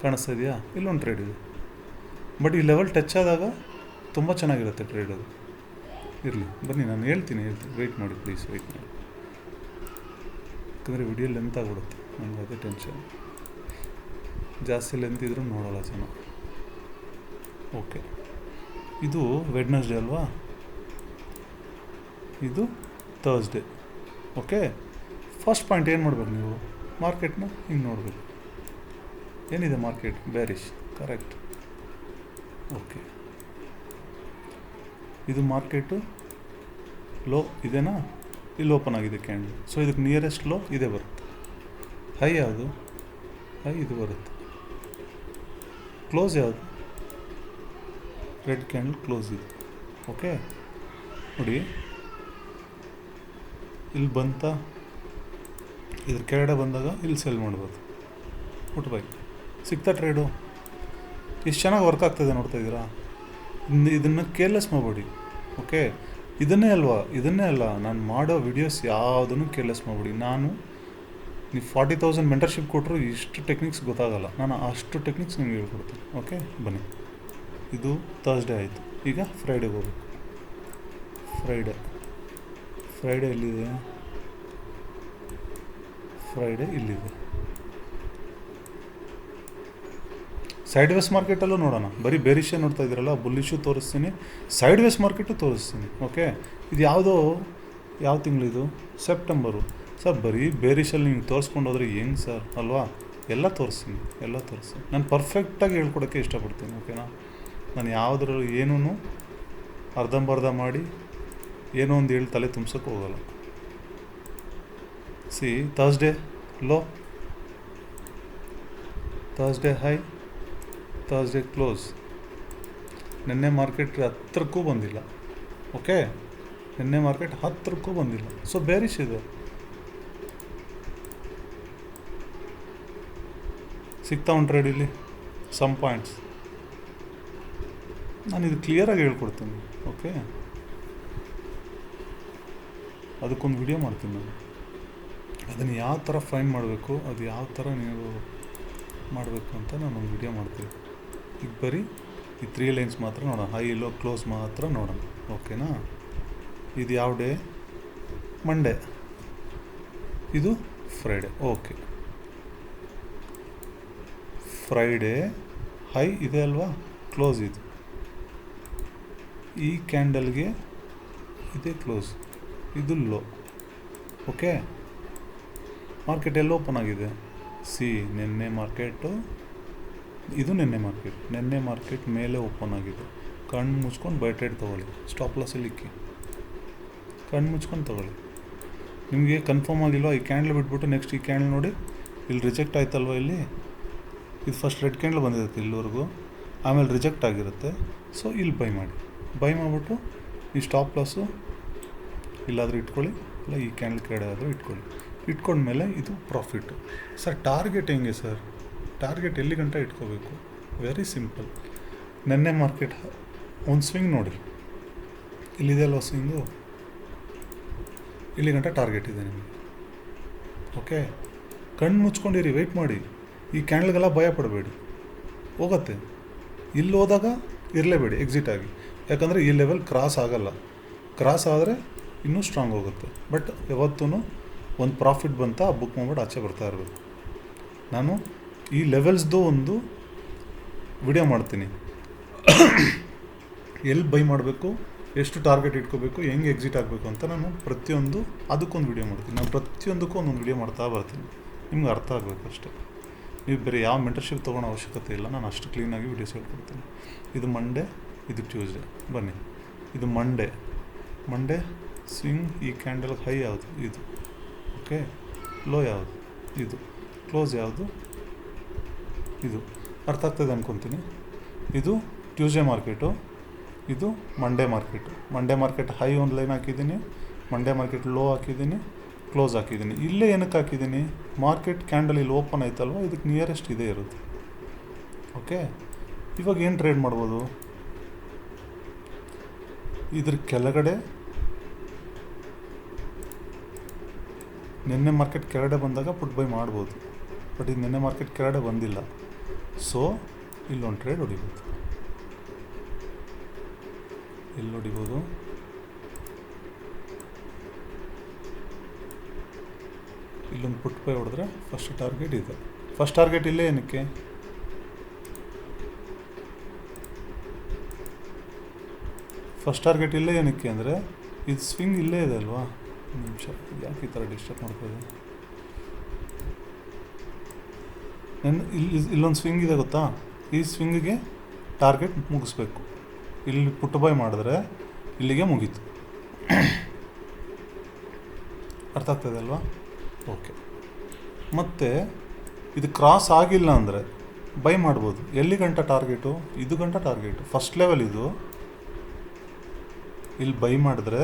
ಕಾಣಿಸ್ತಾ ಇದೆಯಾ? ಇಲ್ಲೊಂದು ಟ್ರೇಡ್ ಇದೆ, ಬಟ್ ಈ ಲೆವೆಲ್ ಟಚ್ ಆದಾಗ ತುಂಬ ಚೆನ್ನಾಗಿರುತ್ತೆ ಟ್ರೇಡ್. ಅದು ಇರಲಿ, ಬನ್ನಿ ನಾನು ಹೇಳ್ತೀನಿ, ವೆಯ್ಟ್ ಮಾಡಿ ಪ್ಲೀಸ್, ವೆಯ್ಟ್ ಮಾಡಿ. ಯಾಕಂದರೆ ವಿಡಿಯೋ ಲೆಂತ್ ಆಗಿಬಿಡುತ್ತೆ, ನನಗೆ ಅದೇ ಟೆನ್ಷನ್. ಜಾಸ್ತಿ ಲೆಂತ್ ಇದ್ರೂ ನೋಡೋಲ್ಲ ಜನ. ಓಕೆ, ಇದು ವೆಡ್ನೆಸ್ಡೇ ಅಲ್ವಾ? ಇದು ಥರ್ಸ್ಡೇ. ಓಕೆ, ಫಸ್ಟ್ ಪಾಯಿಂಟ್ ಏನು ಮಾಡಬೇಕು ನೀವು? ಮಾರ್ಕೆಟ್ನ ಹಿಂಗೆ ನೋಡಬೇಕು. ಏನಿದೆ ಮಾರ್ಕೆಟ್? ಬ್ಯಾರಿಶ್, ಕರೆಕ್ಟ್. ಓಕೆ, ಇದು ಮಾರ್ಕೆಟು ಲೋ ಇದೆನಾ? ಇಲ್ಲಿ ಓಪನ್ ಆಗಿದೆ ಕ್ಯಾಂಡಲ್. ಸೊ ಇದಕ್ಕೆ ನಿಯರೆಸ್ಟ್ ಲೋ ಇದೇ ಬರುತ್ತೆ. ಹೈ ಯಾವುದು? ಹೈ ಇದು ಬರುತ್ತೆ. ಕ್ಲೋಸ್ ಯಾವುದು? ರೆಡ್ ಕ್ಯಾಂಡಲ್ ಕ್ಲೋಸ್ ಇದೆ. ಓಕೆ ನೋಡಿ, ಇಲ್ಲಿ ಬಂತ, ಇದ್ರ ಕೆಳಗಡೆ ಬಂದಾಗ ಇಲ್ಲಿ ಸೆಲ್ ಮಾಡ್ಬೋದು. ಪುಟ್ ಬೈ ಸಿಗ್ತಾ ಟ್ರೇಡು. ಎಷ್ಟು ಚೆನ್ನಾಗಿ ವರ್ಕ್ ಆಗ್ತಾಯಿದೆ ನೋಡ್ತಾ ಇದ್ದೀರಾ? ಇದನ್ನು ಕೇರ್ಲೆಸ್ ಮಾಡಬೇಡಿ. ಓಕೆ, ಇದನ್ನೇ ಅಲ್ಲ ನಾನು ಮಾಡೋ ವಿಡಿಯೋಸ್ ಯಾವುದನ್ನು ಕೇರ್ಲೆಸ್ ಮಾಡಬೇಡಿ. ನೀವು 40,000 ಮೆಂಟರ್ಶಿಪ್ ಕೊಟ್ಟರು ಇಷ್ಟು ಟೆಕ್ನಿಕ್ಸ್ ಗೊತ್ತಾಗಲ್ಲ. ನಾನು ಅಷ್ಟು ಟೆಕ್ನಿಕ್ಸ್ ನಿಮ್ಗೆ ಹೇಳ್ಕೊಡ್ತೀನಿ. ಓಕೆ ಬನ್ನಿ, ಇದು ಥರ್ಸ್ಡೇ ಆಯಿತು. ಈಗ ಫ್ರೈಡೇಗೆ ಹೋಗ್ಬೇಕು. ಫ್ರೈಡೇ ಎಲ್ಲಿದೆ? ಫ್ರೈಡೇ ಇಲ್ಲಿದೆ. ಸೈಡ್ ವೇಸ್ ಮಾರ್ಕೆಟಲ್ಲೂ ನೋಡೋಣ. ಬರೀ ಬೇರಿಷೇ ನೋಡ್ತಾ ಇದ್ದೀರಲ್ಲ, ಬುಲ್ಲಿಶು ತೋರಿಸ್ತೀನಿ, ಸೈಡ್ ವೇಸ್ ಮಾರ್ಕೆಟು ತೋರಿಸ್ತೀನಿ. ಓಕೆ, ಇದು ಯಾವ ತಿಂಗಳಿದು? ಸೆಪ್ಟೆಂಬರು. ಸರ್ ಬರೀ ಬೇರಿಷಲ್ಲಿ ನೀವು ತೋರಿಸ್ಕೊಂಡು ಹೋದ್ರೆ ಹೆಂಗೆ ಸರ್ ಅಲ್ವಾ? ಎಲ್ಲ ತೋರಿಸ್ತೀನಿ. ನಾನು ಪರ್ಫೆಕ್ಟಾಗಿ ಹೇಳ್ಕೊಡೋಕ್ಕೆ ಇಷ್ಟಪಡ್ತೀನಿ. ಓಕೆನಾ? ನಾನು ಯಾವುದ್ರಲ್ಲೂ ಏನೂ ಅರ್ಧಂಬರ್ಧ ಮಾಡಿ ಏನೋ ಒಂದು ಹೇಳಿ ತಲೆ ತುಂಬ್ಸೋಕ್ಕೆ ಹೋಗಲ್ಲ. C, Thursday low, Thursday high, Thursday close. ನಿನ್ನೆ ಮಾರ್ಕೆಟ್ 10ಕ್ಕೂ ಬಂದಿಲ್ಲ. ಓಕೆ, ನಿನ್ನೆ ಮಾರ್ಕೆಟ್ 10ಕ್ಕೂ ಬಂದಿಲ್ಲ. ಸೊ ಬೇರಿಶ್ ಇದೆ. ಸಿಗ್ತಾ ಒಂದು ಟ್ರೇಡ್ ಇಲ್ಲಿ, ಸಮ್ ಪಾಯಿಂಟ್ಸ್. ನಾನು ಇದು ಕ್ಲಿಯರಾಗಿ ಹೇಳ್ಕೊಡ್ತೀನಿ. ಓಕೆ, ಅದಕ್ಕೊಂದು ವಿಡಿಯೋ ಮಾಡ್ತೀನಿ ನಾನು. ಅದನ್ನು ಯಾವ ಥರ ಫೈಂಡ್ ಮಾಡಬೇಕು, ಅದು ಯಾವ ಥರ ನೀವು ಮಾಡಬೇಕು ಅಂತ ನಾನೊಂದು ವಿಡಿಯೋ ಮಾಡ್ತೀನಿ. ಈಗ ಬರೀ ಈ 3 ಲೈನ್ಸ್ ಮಾತ್ರ ನೋಡೋಣ, ಹೈ ಲೋ ಕ್ಲೋಸ್ ಮಾತ್ರ ನೋಡೋಣ. ಓಕೆನಾ? ಇದು ಯಾವ ಡೇ? ಮಂಡೇ. ಇದು ಫ್ರೈಡೇ. ಓಕೆ, ಫ್ರೈಡೇ ಹೈ ಇದೆ ಅಲ್ವಾ? ಕ್ಲೋಸ್ ಇದು. ಈ ಕ್ಯಾಂಡಲ್ಗೆ ಇದೇ ಕ್ಲೋಸ್, ಇದು ಲೋ. ಓಕೆ, ಮಾರ್ಕೆಟ್ ಎಲ್ಲ ಓಪನ್ ಆಗಿದೆ. ಸಿ, ನಿನ್ನೆ ಮಾರ್ಕೆಟು, ಇದು ನಿನ್ನೆ ಮಾರ್ಕೆಟ್ ಮೇಲೆ ಓಪನ್ ಆಗಿದೆ. ಕಣ್ಣು ಮುಚ್ಕೊಂಡು ಬೈ ಟ್ರೇಡ್ ತೊಗೊಳ್ಳಿ. ಸ್ಟಾಪ್ ಲಾಸಲ್ಲಿ ಇಕ್ಕಿ ಕಣ್ಣು ಮುಚ್ಕೊಂಡು ತೊಗೊಳ್ಳಿ. ನಿಮಗೆ ಕನ್ಫರ್ಮ್ ಆಗಿಲ್ವಾ? ಈ ಕ್ಯಾಂಡಲ್ ಬಿಟ್ಬಿಟ್ಟು ನೆಕ್ಸ್ಟ್ ಈ ಕ್ಯಾಂಡಲ್ ನೋಡಿ, ಇಲ್ಲಿ ರಿಜೆಕ್ಟ್ ಆಯ್ತಲ್ವ? ಇಲ್ಲಿ ಇದು ಫಸ್ಟ್ ರೆಡ್ ಕ್ಯಾಂಡಲ್ ಬಂದಿರುತ್ತೆ ಇಲ್ಲಿವರೆಗೂ, ಆಮೇಲೆ ರಿಜೆಕ್ಟ್ ಆಗಿರುತ್ತೆ. ಸೊ ಇಲ್ಲಿ ಬೈ ಮಾಡಿಬಿಟ್ಟು ಈ ಸ್ಟಾಪ್ ಲಾಸು ಇಲ್ಲಾದರೂ ಇಟ್ಕೊಳ್ಳಿ, ಇಲ್ಲ ಈ ಕ್ಯಾಂಡಲ್ ಕೆಳಗಡೆ ಆದರೂ ಇಟ್ಕೊಂಡ್ಮೇಲೆ ಇದು ಪ್ರಾಫಿಟ್ಟು. ಸರ್ ಟಾರ್ಗೆಟ್ ಹೆಂಗೆ ಸರ್? ಟಾರ್ಗೆಟ್ ಎಲ್ಲಿ ಗಂಟ ಇಟ್ಕೋಬೇಕು? Very simple. ನೆನ್ನೆ ಮಾರ್ಕೆಟ್ ಒಂದು ಸ್ವಿಂಗ್ ನೋಡಿ, ಇಲ್ಲಿದೆ ಅಲ್ವ ಸ್ವಿಂಗು, ಇಲ್ಲಿ ಗಂಟ ಟಾರ್ಗೆಟ್ ಇದೆ ನಿಮಗೆ. ಓಕೆ, ಕಣ್ಣು ಮುಚ್ಕೊಂಡಿರಿ, ವೆಯ್ಟ್ ಮಾಡಿ. ಈ ಕ್ಯಾಂಡಲ್ಗೆಲ್ಲ ಭಯ ಪಡಬೇಡಿ, ಹೋಗುತ್ತೆ. ಇಲ್ಲಿ ಹೋದಾಗ ಇರಲೇಬೇಡಿ, ಎಕ್ಸಿಟ್ ಆಗಿ. ಯಾಕಂದರೆ ಈ ಲೆವೆಲ್ ಕ್ರಾಸ್ ಆಗಲ್ಲ. ಕ್ರಾಸ್ ಆದರೆ ಇನ್ನೂ ಸ್ಟ್ರಾಂಗ್ ಹೋಗುತ್ತೆ. ಬಟ್ ಯಾವತ್ತೂ ಒಂದು ಪ್ರಾಫಿಟ್ ಬಂತ ಬುಕ್ ಮಾಡ್ಬಿಟ್ಟು ಆಚೆ ಬರ್ತಾ ಇರಬೇಕು. ನಾನು ಈ ಲೆವೆಲ್ಸ್ದು ಒಂದು ವಿಡಿಯೋ ಮಾಡ್ತೀನಿ. ಎಲ್ಲಿ ಬೈ ಮಾಡಬೇಕು, ಎಷ್ಟು ಟಾರ್ಗೆಟ್ ಇಟ್ಕೋಬೇಕು, ಹೆಂಗೆ ಎಕ್ಸಿಟ್ ಆಗಬೇಕು ಅಂತ ನಾನು ಪ್ರತಿಯೊಂದು ಅದಕ್ಕೊಂದು ವಿಡಿಯೋ ಮಾಡ್ತೀನಿ. ನಾನು ಪ್ರತಿಯೊಂದಕ್ಕೂ ಒಂದೊಂದು ವಿಡಿಯೋ ಮಾಡ್ತಾ ಬರ್ತೀನಿ. ನಿಮ್ಗೆ ಅರ್ಥ ಆಗಬೇಕು ಅಷ್ಟೇ. ನೀವು ಬೇರೆ ಯಾವ ಮೆಂಟರ್ಶಿಪ್ ತೊಗೊಳೋ ಅವಶ್ಯಕತೆ ಇಲ್ಲ. ನಾನು ಅಷ್ಟು ಕ್ಲೀನಾಗಿ ವಿಡಿಯೋಸ್ ಹೇಳ್ಕೊಡ್ತೀನಿ. ಇದು ಮಂಡೇ, ಇದು ಟ್ಯೂಸ್ಡೇ. ಬನ್ನಿ, ಇದು ಮಂಡೇ ಸ್ವಿಂಗ್. ಈ ಕ್ಯಾಂಡಲ್ ಹೈ ಯಾವುದು? ಇದು. ಓಕೆ, ಲೋ ಯಾವುದು? ಇದು. ಕ್ಲೋಸ್ ಯಾವುದು? ಇದು. ಅರ್ಥ ಆಗ್ತದೆ ಅಂದ್ಕೊತೀನಿ. ಇದು ಟ್ಯೂಸ್ಡೇ ಮಾರ್ಕೆಟು, ಇದು ಮಂಡೇ ಮಾರ್ಕೆಟ್ ಹೈ ಒಂದು ಲೈನ್ ಹಾಕಿದ್ದೀನಿ, ಮಂಡೇ ಮಾರ್ಕೆಟ್ ಲೋ ಹಾಕಿದ್ದೀನಿ, ಕ್ಲೋಸ್ ಹಾಕಿದ್ದೀನಿ. ಇಲ್ಲೇ ಏನಕ್ಕೆ ಹಾಕಿದ್ದೀನಿ? ಮಾರ್ಕೆಟ್ ಕ್ಯಾಂಡಲ್ ಇಲ್ಲಿ ಓಪನ್ ಆಯ್ತಲ್ವ, ಇದಕ್ಕೆ ನಿಯರೆಸ್ಟ್ ಇದೇ ಇರುತ್ತೆ. ಓಕೆ, ಇವಾಗ ಏನು ಟ್ರೇಡ್ ಮಾಡ್ಬೋದು? ಇದ್ರ ಕೆಳಗಡೆ ನಿನ್ನೆ ಮಾರ್ಕೆಟ್ ಕೆಳಗಡೆ ಬಂದಾಗ ಪುಟ್ ಬೈ ಮಾಡ್ಬೋದು. ಬಟ್ ಇದು ನಿನ್ನೆ ಮಾರ್ಕೆಟ್ ಕೆಳಗಡೆ ಬಂದಿಲ್ಲ. ಸೊ ಇಲ್ಲೊಂದು ಟ್ರೇಡ್ ಹೊಡಿಬೋದು. ಇಲ್ಲಿ ಹೊಡಿಬೋದು. ಇಲ್ಲೊಂದು ಪುಟ್ ಬೈ ಹೊಡೆದ್ರೆ ಫಸ್ಟ್ ಟಾರ್ಗೆಟ್ ಇದೆ. ಫಸ್ಟ್ ಟಾರ್ಗೆಟ್ ಇಲ್ಲೇ ಏನಕ್ಕೆ? ಅಂದರೆ ಇದು ಸ್ವಿಂಗ್ ಇಲ್ಲೇ ಇದೆ ಅಲ್ವಾ. ನಿಮಿಷ, ಯಾಕೆ ಈ ಥರ ಡಿಸ್ಟರ್ಬ್ ಮಾಡ್ಬೋದು? ಇಲ್ಲೊಂದು ಸ್ವಿಂಗ್ ಇದೆ ಗೊತ್ತಾ? ಈ ಸ್ವಿಂಗಿಗೆ ಟಾರ್ಗೆಟ್ ಮುಗಿಸ್ಬೇಕು. ಇಲ್ಲಿ ಪುಟ್ ಬೈ ಮಾಡಿದ್ರೆ ಇಲ್ಲಿಗೆ ಮುಗೀತು. ಅರ್ಥ ಆಗ್ತದೆ ಅಲ್ವಾ? ಓಕೆ, ಮತ್ತು ಇದು ಕ್ರಾಸ್ ಆಗಿಲ್ಲ ಅಂದರೆ ಬೈ ಮಾಡ್ಬೋದು. ಎಲ್ಲಿ ಗಂಟ ಟಾರ್ಗೆಟು? ಇದು ಗಂಟ ಟಾರ್ಗೆಟು. ಫಸ್ಟ್ ಲೆವೆಲ್ ಇದು. ಇಲ್ಲಿ ಬೈ ಮಾಡಿದ್ರೆ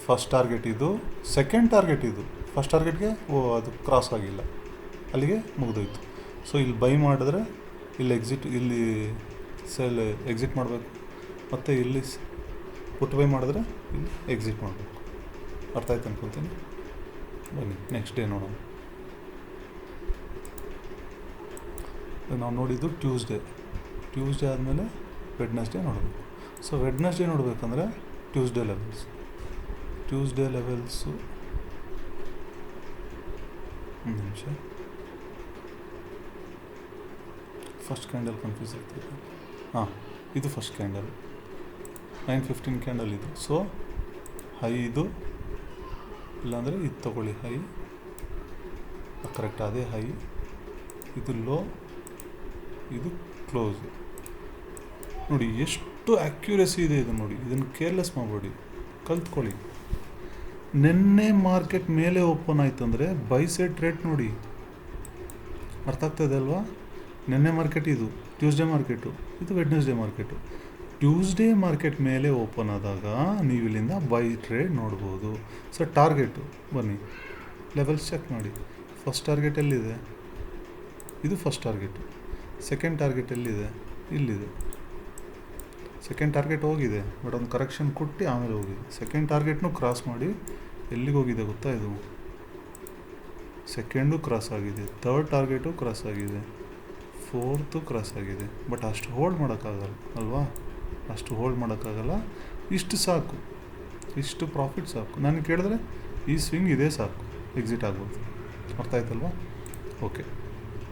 ಫಸ್ಟ್ ಟಾರ್ಗೆಟ್ ಇದು, ಸೆಕೆಂಡ್ ಟಾರ್ಗೆಟ್ ಇದು. ಫಸ್ಟ್ ಟಾರ್ಗೆಟ್ಗೆ ಅದು ಕ್ರಾಸ್ ಆಗಿಲ್ಲ, ಅಲ್ಲಿಗೆ ಮುಗಿದೋಯ್ತು. ಸೊ ಇಲ್ಲಿ ಬೈ ಮಾಡಿದ್ರೆ ಇಲ್ಲಿ ಎಕ್ಸಿಟ್ ಮಾಡಬೇಕು, ಮತ್ತು ಇಲ್ಲಿ ಪುಟ್ ಬೈ ಮಾಡಿದ್ರೆ ಇಲ್ಲಿ ಎಕ್ಸಿಟ್ ಮಾಡಬೇಕು. ಅರ್ಥ ಆಯ್ತು ಅನ್ಕೊತೀನಿ. ಬನ್ನಿ ನೆಕ್ಸ್ಟ್ ಡೇ ನೋಡೋಣ. ನಾವು ನೋಡಿದ್ದು ಟ್ಯೂಸ್ಡೇ ಆದಮೇಲೆ ವೆಡ್ನೆಸ್ಡೇ ನೋಡಬೇಕು. ಸೊ ವೆಡ್ನೆಸ್ಡೇ ನೋಡಬೇಕಂದ್ರೆ ಟ್ಯೂಸ್ಡೇ ಲೆವೆಲ್ಸು ಒಂದು ನಿಮಿಷ, ಫಸ್ಟ್ ಕ್ಯಾಂಡಲ್ ಕನ್ಫ್ಯೂಸ್ ಆಗ್ತದೆ. ಹಾಂ, ಇದು ಫಸ್ಟ್ ಕ್ಯಾಂಡಲ್ 9:15 ಕ್ಯಾಂಡಲ್ ಇದು. ಸೊ ಹೈ ಇದು, ಇಲ್ಲಾಂದರೆ ಇದು ತೊಗೊಳ್ಳಿ ಹೈ, ಕರೆಕ್ಟ್ ಅದೇ ಹೈ. ಇದು ಲೋ, ಇದು ಕ್ಲೋಸ್. ನೋಡಿ ಎಷ್ಟು ಅಕ್ಯುರೇಸಿ ಇದೆ ಇದು. ನೋಡಿ, ಇದನ್ನು ಕೇರ್ಲೆಸ್ ಮಾಡಬೇಡಿ, ಕಲ್ತ್ಕೊಳ್ಳಿ. ನಿನ್ನೆ ಮಾರ್ಕೆಟ್ ಮೇಲೆ ಓಪನ್ ಆಯಿತು ಅಂದರೆ ಬೈ ಸೈಡ್ ಟ್ರೇಡ್ ನೋಡಿ. ಅರ್ಥ ಆಗ್ತದೆ ಅಲ್ವಾ? ನಿನ್ನೆ ಮಾರ್ಕೆಟ್ ಇದು ಟ್ಯೂಸ್ಡೇ ಮಾರ್ಕೆಟು, ಇದು ವೆಡ್ನೆಸ್ಡೇ ಮಾರ್ಕೆಟು. ಟ್ಯೂಸ್ಡೇ ಮಾರ್ಕೆಟ್ ಮೇಲೆ ಓಪನ್ ಆದಾಗ ನೀವು ಇಲ್ಲಿಂದ ಬೈ ಟ್ರೇಡ್ ನೋಡ್ಬೋದು. ಸೊ ಟಾರ್ಗೆಟು ಬನ್ನಿ, ಲೆವೆಲ್ಸ್ ಚೆಕ್ ಮಾಡಿ. ಫಸ್ಟ್ ಟಾರ್ಗೆಟ್ ಎಲ್ಲಿದೆ? ಇದು ಫಸ್ಟ್ ಟಾರ್ಗೆಟು. ಸೆಕೆಂಡ್ ಟಾರ್ಗೆಟ್ ಎಲ್ಲಿದೆ? ಇಲ್ಲಿದೆ. ಸೆಕೆಂಡ್ ಟಾರ್ಗೆಟ್ ಹೋಗಿದೆ, ಬಟ್ ಒಂದು ಕರೆಕ್ಷನ್ ಕೊಟ್ಟು ಆಮೇಲೆ ಹೋಗಿದೆ. ಸೆಕೆಂಡ್ ಟಾರ್ಗೆಟ್ನೂ ಕ್ರಾಸ್ ಮಾಡಿ ಎಲ್ಲಿಗೆ ಹೋಗಿದೆ ಗೊತ್ತಾ? ಇದು ಸೆಕೆಂಡು ಕ್ರಾಸ್ ಆಗಿದೆ, ಥರ್ಡ್ ಟಾರ್ಗೆಟು ಕ್ರಾಸ್ ಆಗಿದೆ, ಫೋರ್ತು ಕ್ರಾಸ್ ಆಗಿದೆ. ಬಟ್ ಅಷ್ಟು ಹೋಲ್ಡ್ ಮಾಡೋಕ್ಕಾಗಲ್ಲ ಅಲ್ವಾ? ಇಷ್ಟು ಸಾಕು, ಇಷ್ಟು ಪ್ರಾಫಿಟ್ ಸಾಕು. ನಾನು ಕೇಳಿದ್ರೆ ಈ ಸ್ವಿಂಗ್ ಇದೇ ಸಾಕು, ಎಕ್ಸಿಟ್ ಆಗ್ಬೋದು. ಅರ್ಥ ಆಯ್ತಲ್ವಾ? ಓಕೆ,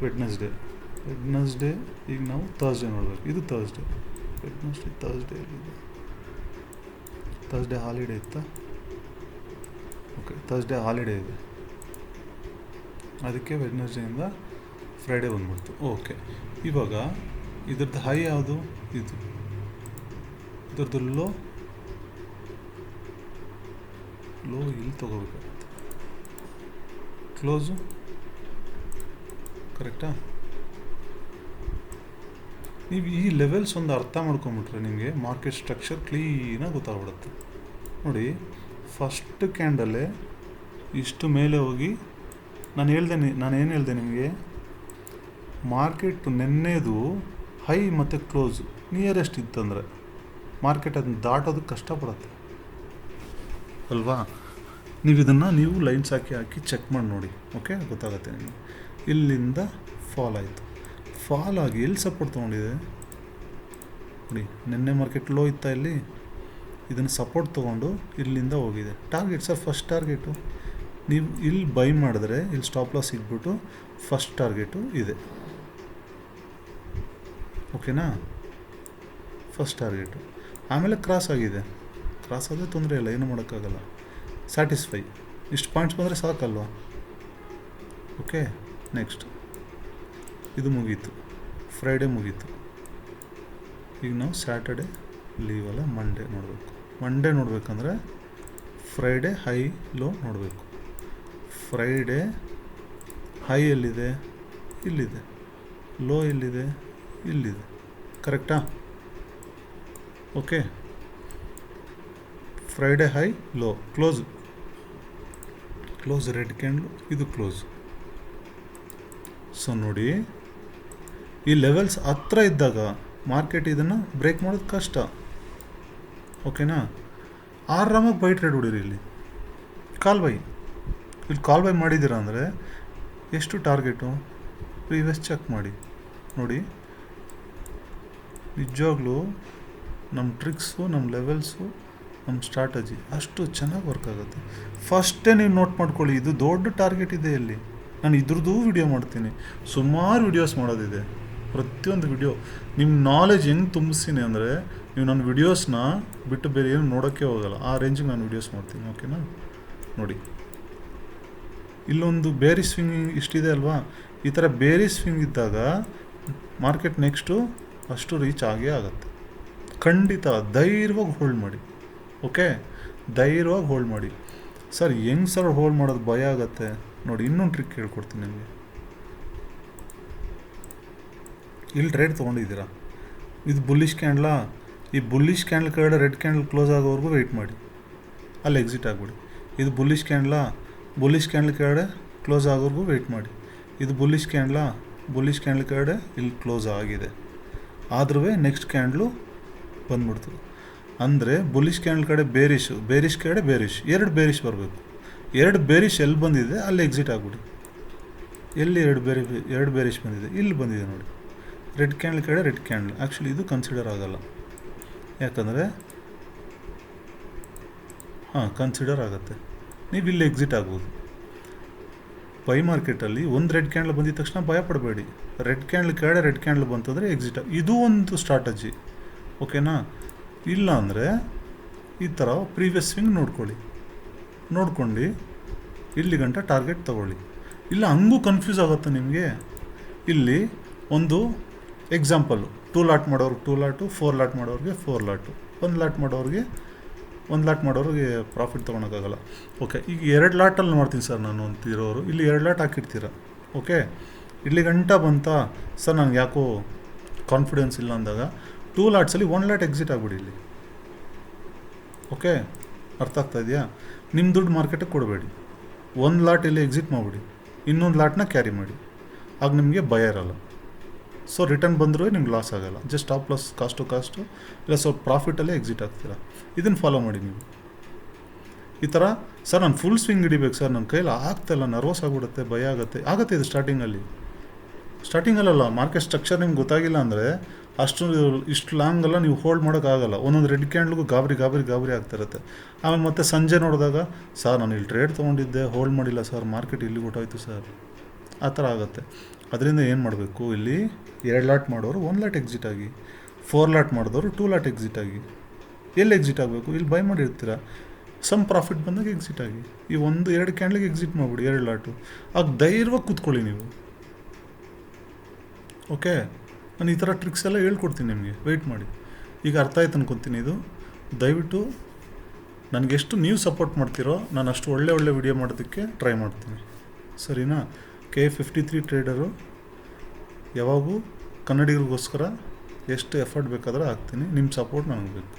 ವೆಡ್ನೆಸ್ಡೇ ಈಗ ನಾವು ಥರ್ಸ್ಡೇ ನೋಡಬೇಕು. ಇದು ಥರ್ಸ್ಡೇ ಎಲ್ಲಿದೆ? ಥರ್ಸ್ಡೇ ಹಾಲಿಡೇ ಇತ್ತಾ? ಓಕೆ, ಥರ್ಸ್ಡೇ ಹಾಲಿಡೇ ಇದೆ, ಅದಕ್ಕೆ ವೆಡ್ನೆಸ್ಡೇಯಿಂದ ಫ್ರೈಡೇ ಬಂದ್ಬಿಡ್ತು. ಓಕೆ, ಇವಾಗ ಇದ್ರದ್ದು ಹೈ ಯಾವುದು? ಇದು. ಇದ್ರದ್ದು ಲೋ ಇಲ್ಲಿ ತೊಗೋಬೇಕಾಗುತ್ತೆ. ಕ್ಲೋಸು ಕರೆಕ್ಟಾ? ನೀವು ಈ ಲೆವೆಲ್ಸ್ ಒಂದು ಅರ್ಥ ಮಾಡ್ಕೊಂಬಿಟ್ರೆ ನಿಮಗೆ ಮಾರ್ಕೆಟ್ ಸ್ಟ್ರಕ್ಚರ್ ಕ್ಲೀನಾಗಿ ಗೊತ್ತಾಗ್ಬಿಡುತ್ತೆ. ನೋಡಿ, ಫಸ್ಟ್ ಕ್ಯಾಂಡಲ್ಲೇ ಇಷ್ಟು ಮೇಲೆ ಹೋಗಿ ನಾನೇನು ಹೇಳಿದೆ ನಿಮಗೆ? ಮಾರ್ಕೆಟ್ ನೆನ್ನೆದು ಹೈ ಮತ್ತು ಕ್ಲೋಸು ನಿಯರೆಸ್ಟ್ ಇತ್ತಂದರೆ ಮಾರ್ಕೆಟ್ ಅದನ್ನ ದಾಟೋದಕ್ಕೆ ಕಷ್ಟಪಡುತ್ತೆ ಅಲ್ವಾ? ನೀವು ಲೈನ್ಸ್ ಹಾಕಿ ಚೆಕ್ ಮಾಡಿ ನೋಡಿ. ಓಕೆ, ಗೊತ್ತಾಗುತ್ತೆ ನಿಮಗೆ. ಇಲ್ಲಿಂದ ಫಾಲ್ ಆಯಿತು, ಫಾಲ್ ಆಗಿ ಎಲ್ಲಿ ಸಪೋರ್ಟ್ ತೊಗೊಂಡಿದೆ ನೋಡಿ. ನಿನ್ನೆ ಮಾರ್ಕೆಟ್ ಲೋ ಇತ್ತಾ ಇಲ್ಲಿ? ಇದನ್ನು ಸಪೋರ್ಟ್ ತೊಗೊಂಡು ಇಲ್ಲಿಂದ ಹೋಗಿದೆ. Target sir first target. ನೀವು ಇಲ್ಲಿ ಬೈ ಮಾಡಿದ್ರೆ ಇಲ್ಲಿ ಸ್ಟಾಪ್ ಲಾಸ್ ಇಟ್ಬಿಟ್ಟು ಫಸ್ಟ್ ಟಾರ್ಗೆಟು ಇದೆ. ಓಕೆನಾ? ಫಸ್ಟ್ ಟಾರ್ಗೆಟು ಆಮೇಲೆ ಕ್ರಾಸ್ ಆಗಿದೆ, ಕ್ರಾಸ್ ಆದರೆ ತೊಂದರೆ ಇಲ್ಲ, ಏನೂ ಮಾಡೋಕ್ಕಾಗಲ್ಲ. ಸ್ಯಾಟಿಸ್ಫೈ, ಇಷ್ಟು ಪಾಯಿಂಟ್ಸ್ ಬಂದರೆ ಸಾಕಲ್ವ. ಓಕೆ, ನೆಕ್ಸ್ಟ್ ಇದು ಮುಗೀತು, ಫ್ರೈಡೇ ಮುಗೀತು. ಈಗ ನಾವು ಸ್ಯಾಟರ್ಡೆ ಲೀವಲ್ಲ, ಮಂಡೇ ನೋಡಬೇಕು. ಮಂಡೇ ನೋಡಬೇಕಂದ್ರೆ ಫ್ರೈಡೇ ಹೈ ಲೋ ನೋಡಬೇಕು. ಫ್ರೈಡೇ ಹೈ ಎಲ್ಲಿದೆ? ಇಲ್ಲಿದೆ. ಲೋ ಎಲ್ಲಿದೆ? ಇಲ್ಲಿದೆ. ಕರೆಕ್ಟಾ? Okay, Friday high low, close red candle, ಇದು ಕ್ಲೋಸ್. ಸೊ ನೋಡಿ, ಈ ಲೆವೆಲ್ಸ್ ಹತ್ರ ಇದ್ದಾಗ ಮಾರ್ಕೆಟ್ ಇದನ್ನು ಬ್ರೇಕ್ ಮಾಡೋದು ಕಷ್ಟ. ಓಕೆನಾ? ಆರಾಮಾಗಿ ಬೈ ಟ್ರೇಡ್ ಹೊಡೀರಿ. ಇಲ್ಲಿ ಕಾಲ್ ಬೈ ಮಾಡಿದ್ದೀರಾ ಅಂದರೆ ಎಷ್ಟು ಟಾರ್ಗೆಟು ಪ್ರೀವಿಯಸ್ ಚೆಕ್ ಮಾಡಿ ನೋಡಿ. ನಿಜವಾಗ್ಲೂ ನಮ್ಮ ಟ್ರಿಕ್ಸು, ನಮ್ಮ ಲೆವೆಲ್ಸು, ನಮ್ಮ ಸ್ಟ್ರಾಟಜಿ ಅಷ್ಟು ಚೆನ್ನಾಗಿ ವರ್ಕ್ ಆಗುತ್ತೆ. ಫಸ್ಟೇ ನೀವು ನೋಟ್ ಮಾಡ್ಕೊಳ್ಳಿ, ಇದು ದೊಡ್ಡ ಟಾರ್ಗೆಟ್ ಇದೆ ಇಲ್ಲಿ. ನಾನು ಇದ್ರದ್ದು ವಿಡಿಯೋ ಮಾಡ್ತೀನಿ, ಸುಮಾರು ವಿಡಿಯೋಸ್ ಮಾಡೋದಿದೆ. ಪ್ರತಿಯೊಂದು ವಿಡಿಯೋ ನಿಮ್ಮ ನಾಲೆಜ್ ಹೆಂಗೆ ತುಂಬಿಸ್ತೀನಿ ಅಂದರೆ, ನೀವು ನನ್ನ ವಿಡಿಯೋಸ್ನ ಬಿಟ್ಟು ಬೇರೆ ಏನು ನೋಡೋಕ್ಕೆ ಹೋಗಲ್ಲ, ಆ ರೇಂಜಿಗೆ ನಾನು ವಿಡಿಯೋಸ್ ಮಾಡ್ತೀನಿ. ಓಕೆನಾ? ನೋಡಿ, ಇಲ್ಲೊಂದು ಬೇರಿ ಸ್ವಿಂಗ್ ಇಷ್ಟಿದೆ ಅಲ್ವಾ, ಈ ಥರ ಬೇರಿ ಸ್ವಿಂಗ್ ಇದ್ದಾಗ ಮಾರ್ಕೆಟ್ ನೆಕ್ಸ್ಟು ಅಷ್ಟು ರೀಚ್ ಆಗೇ ಆಗುತ್ತೆ. ಖಂಡಿತ ಧೈರ್ಯವಾಗಿ ಹೋಲ್ಡ್ ಮಾಡಿ. ಓಕೆ, ಧೈರ್ಯವಾಗಿ ಹೋಲ್ಡ್ ಮಾಡಿ. ಸರ್ ಹೆಂಗೆ ಸರ್ ಹೋಲ್ಡ್ ಮಾಡೋದು ಭಯ ಆಗುತ್ತೆ ನೋಡಿ, ಇನ್ನೊಂದು ಟ್ರಿಕ್ ಹೇಳ್ಕೊಡ್ತೀನಿ ನಿಮಗೆ. ಇಲ್ಲಿ ಟ್ರೇಡ್ ತೊಗೊಂಡಿದ್ದೀರಾ, ಇದು ಬುಲ್ಲಿಶ್ ಕ್ಯಾಂಡ್ಲಾ, ಈ ಬುಲ್ಲಿಶ್ ಕ್ಯಾಂಡಲ್ ಕೆಳಗಡೆ ರೆಡ್ ಕ್ಯಾಂಡಲ್ ಕ್ಲೋಸ್ ಆಗೋವರೆಗೂ ವೆಯ್ಟ್ ಮಾಡಿ, ಅಲ್ಲಿ ಎಕ್ಸಿಟ್ ಆಗಿಬಿಡಿ. ಇದು ಬುಲ್ಲಿಶ್ ಕ್ಯಾಂಡಲ್ ಕೆಳಗಡೆ ಕ್ಲೋಸ್ ಆಗೋವರೆಗೂ ವೆಯ್ಟ್ ಮಾಡಿ. ಇದು ಬುಲ್ಲಿಶ್ ಕ್ಯಾಂಡಲ್ ಕೆಳಗಡೆ ಇಲ್ಲಿ ಕ್ಲೋಸ್ ಆಗಿದೆ, ಆದ್ರೂ ನೆಕ್ಸ್ಟ್ ಕ್ಯಾಂಡ್ಲು ಬಂದ್ಬಿಡ್ತದೆ. ಅಂದರೆ ಬುಲ್ಲಿಶ್ ಕ್ಯಾಂಡಲ್ ಕಡೆ ಬೇರಿಶ್ ಕಡೆ ಎರಡು ಬೇರಿಶ್ ಬರಬೇಕು. ಎರಡು ಬೇರಿಶ್ ಎಲ್ಲಿ ಬಂದಿದೆ ಅಲ್ಲಿ ಎಕ್ಸಿಟ್ ಆಗಿಬಿಡಿ. ಎಲ್ಲಿ ಎರಡು ಬೇರಿಶ್ ಬಂದಿದೆ? ಇಲ್ಲಿ ಬಂದಿದೆ ನೋಡಿ, ರೆಡ್ ಕ್ಯಾಂಡಲ್ ಕಡೆ ರೆಡ್ ಕ್ಯಾಂಡಲ್. ಆ್ಯಕ್ಚುಲಿ ಇದು ಕನ್ಸಿಡರ್ ಆಗೋಲ್ಲ, ಯಾಕಂದರೆ ಕನ್ಸಿಡರ್ ಆಗುತ್ತೆ. ನೀವು ಇಲ್ಲಿ ಎಕ್ಸಿಟ್ ಆಗ್ಬೋದು. ಬೈ ಮಾರ್ಕೆಟಲ್ಲಿ ಒಂದು ರೆಡ್ ಕ್ಯಾಂಡಲ್ ಬಂದಿದ ತಕ್ಷಣ ಭಯ ಪಡಬೇಡಿ. ರೆಡ್ ಕ್ಯಾಂಡಲ್ ಕೆಳಗಡೆ ರೆಡ್ ಕ್ಯಾಂಡಲ್ ಬಂತಂದರೆ ಎಕ್ಸಿಟ್. ಇದು ಒಂದು ಸ್ಟ್ರಾಟಜಿ. ಓಕೆನಾ? ಇಲ್ಲ ಅಂದರೆ ಈ ಥರ ಪ್ರೀವಿಯಸ್ ಸ್ವಿಂಗ್ ನೋಡ್ಕೊಂಡು ಇಲ್ಲಿ ಗಂಟ ಟಾರ್ಗೆಟ್ ತೊಗೊಳ್ಳಿ. ಇಲ್ಲ ಹಂಗೂ ಕನ್ಫ್ಯೂಸ್ ಆಗುತ್ತೆ ನಿಮಗೆ. ಇಲ್ಲಿ ಒಂದು ಎಕ್ಸಾಂಪಲ್ಲು, 2 ಲಾಟ್ ಮಾಡೋರಿಗೆ 2 ಲಾಟು, 4 ಲಾಟ್ ಮಾಡೋರಿಗೆ 4 ಲಾಟು, 1 ಲಾಟ್ ಮಾಡೋರಿಗೆ ಪ್ರಾಫಿಟ್ ತೊಗೊಳಕ್ಕಾಗಲ್ಲ. ಓಕೆ, ಈಗ 2 ಲಾಟಲ್ಲಿ ಮಾಡ್ತೀನಿ ಸರ್ ನಾನು ಅಂತಿರೋರು, ಇಲ್ಲಿ 2 ಲಾಟ್ ಹಾಕಿರ್ತೀರ. ಓಕೆ, ಇಲ್ಲಿ ಗಂಟ ಬಂತಾ ಸರ್ ನನಗೆ ಯಾಕೋ ಕಾನ್ಫಿಡೆನ್ಸ್ ಇಲ್ಲ ಅಂದಾಗ 2 ಲಾಟ್ಸಲ್ಲಿ 1 ಲಾಟ್ ಎಕ್ಸಿಟ್ ಆಗಿಬಿಡಿ ಇಲ್ಲಿ. ಓಕೆ, ಅರ್ಥ ಆಗ್ತಾ ಇದೆಯಾ? ನಿಮ್ಮ ದುಡ್ಡು ಮಾರ್ಕೆಟಿಗೆ ಕೊಡಬೇಡಿ. 1 ಲಾಟ್ ಇಲ್ಲಿ ಎಕ್ಸಿಟ್ ಮಾಡಿಬಿಡಿ, ಇನ್ನೊಂದು ಲಾಟ್ನ ಕ್ಯಾರಿ ಮಾಡಿ. ಆಗ ನಿಮಗೆ ಭಯ ಇರಲ್ಲ. ಸೊ ರಿಟರ್ನ್ ಬಂದರೂ ನಿಮ್ಗೆ ಲಾಸ್ ಆಗೋಲ್ಲ. ಜಸ್ಟ್ ಸ್ಟಾಪ್ ಲಾಸ್ ಕಾಸ್ಟು ಇಲ್ಲ ಸ್ವಲ್ಪ ಪ್ರಾಫಿಟಲ್ಲೇ ಎಕ್ಸಿಟ್ ಆಗ್ತೀರಾ. ಇದನ್ನು ಫಾಲೋ ಮಾಡಿ ನೀವು. ಈ ಥರ ಸರ್ ನಾನು ಫುಲ್ ಸ್ವಿಂಗ್ ಹಿಡಿಬೇಕು ಸರ್, ನನ್ನ ಕೈಯಲ್ಲಿ ಆಗ್ತಾಯಿಲ್ಲ, ನರ್ವಸ್ ಆಗಿಬಿಡುತ್ತೆ, ಭಯ ಆಗುತ್ತೆ. ಇದು ಸ್ಟಾರ್ಟಿಂಗಲ್ಲ ಮಾರ್ಕೆಟ್ ಸ್ಟ್ರಕ್ಚರ್ ನಿಮ್ಗೆ ಗೊತ್ತಾಗಿಲ್ಲ ಅಂದರೆ ಇಷ್ಟು ಲಾಂಗೆಲ್ಲ ನೀವು ಹೋಲ್ಡ್ ಮಾಡೋಕ್ಕಾಗಲ್ಲ. ಒಂದೊಂದು ರೆಡ್ ಕ್ಯಾಂಡ್ಲಿಗೂ ಗಾಬರಿ ಆಗ್ತಿರುತ್ತೆ. ಆಮೇಲೆ ಮತ್ತೆ ಸಂಜೆ ನೋಡಿದಾಗ ಸರ್ ನಾನು ಇಲ್ಲಿ ಟ್ರೇಡ್ ತೊಗೊಂಡಿದ್ದೆ, ಹೋಲ್ಡ್ ಮಾಡಿಲ್ಲ ಸರ್, ಮಾರ್ಕೆಟ್ ಇಲ್ಲಿ ಹೊಟ್ಟೋಯ್ತು ಸರ್, ಆ ಥರ ಆಗುತ್ತೆ. ಅದರಿಂದ ಏನು ಮಾಡಬೇಕು, ಇಲ್ಲಿ 2 ಲಾಟ್ ಮಾಡೋರು 1 ಲಾಟ್ ಎಕ್ಸಿಟ್ ಆಗಿ, 4 ಲಾಟ್ ಮಾಡಿದವರು 2 ಲಾಟ್ ಎಕ್ಸಿಟ್ ಆಗಿ. ಎಲ್ಲಿ ಎಕ್ಸಿಟ್ ಆಗಬೇಕು? ಇಲ್ಲಿ ಬೈ ಮಾಡಿರ್ತೀರ, ಸಮ್ ಪ್ರಾಫಿಟ್ ಬಂದಾಗ ಎಕ್ಸಿಟ್ ಆಗಿ. ಈ 1-2 ಕ್ಯಾಂಡ್ಲಿಗೆ ಎಕ್ಸಿಟ್ ಮಾಡಿಬಿಡಿ 2 ಲಾಟು. ಆಗ ಧೈರ್ಯವಾಗಿ ಕೂತ್ಕೊಳ್ಳಿ ನೀವು. ಓಕೆ, ನಾನು ಈ ಥರ ಟ್ರಿಕ್ಸ್ ಎಲ್ಲ ಹೇಳ್ಕೊಡ್ತೀನಿ ನಿಮಗೆ, ವೆಯ್ಟ್ ಮಾಡಿ. ಈಗ ಅರ್ಥ ಆಯ್ತು ಅನ್ಕೊತೀನಿ. ಇದು ದಯವಿಟ್ಟು ನನಗೆಷ್ಟು ನೀವು ಸಪೋರ್ಟ್ ಮಾಡ್ತೀರೋ ನಾನು ಅಷ್ಟು ಒಳ್ಳೆ ವಿಡಿಯೋ ಮಾಡೋದಕ್ಕೆ ಟ್ರೈ ಮಾಡ್ತೀನಿ, ಸರಿನಾ? K53 ಟ್ರೇಡರು ಯಾವಾಗೂ ಕನ್ನಡಿಗರಿಗೋಸ್ಕರ ಎಷ್ಟು ಎಫರ್ಟ್ ಬೇಕಾದರೂ ಹಾಕ್ತೀನಿ. ನಿಮ್ಮ ಸಪೋರ್ಟ್ ನನಗೆ ಬೇಕು.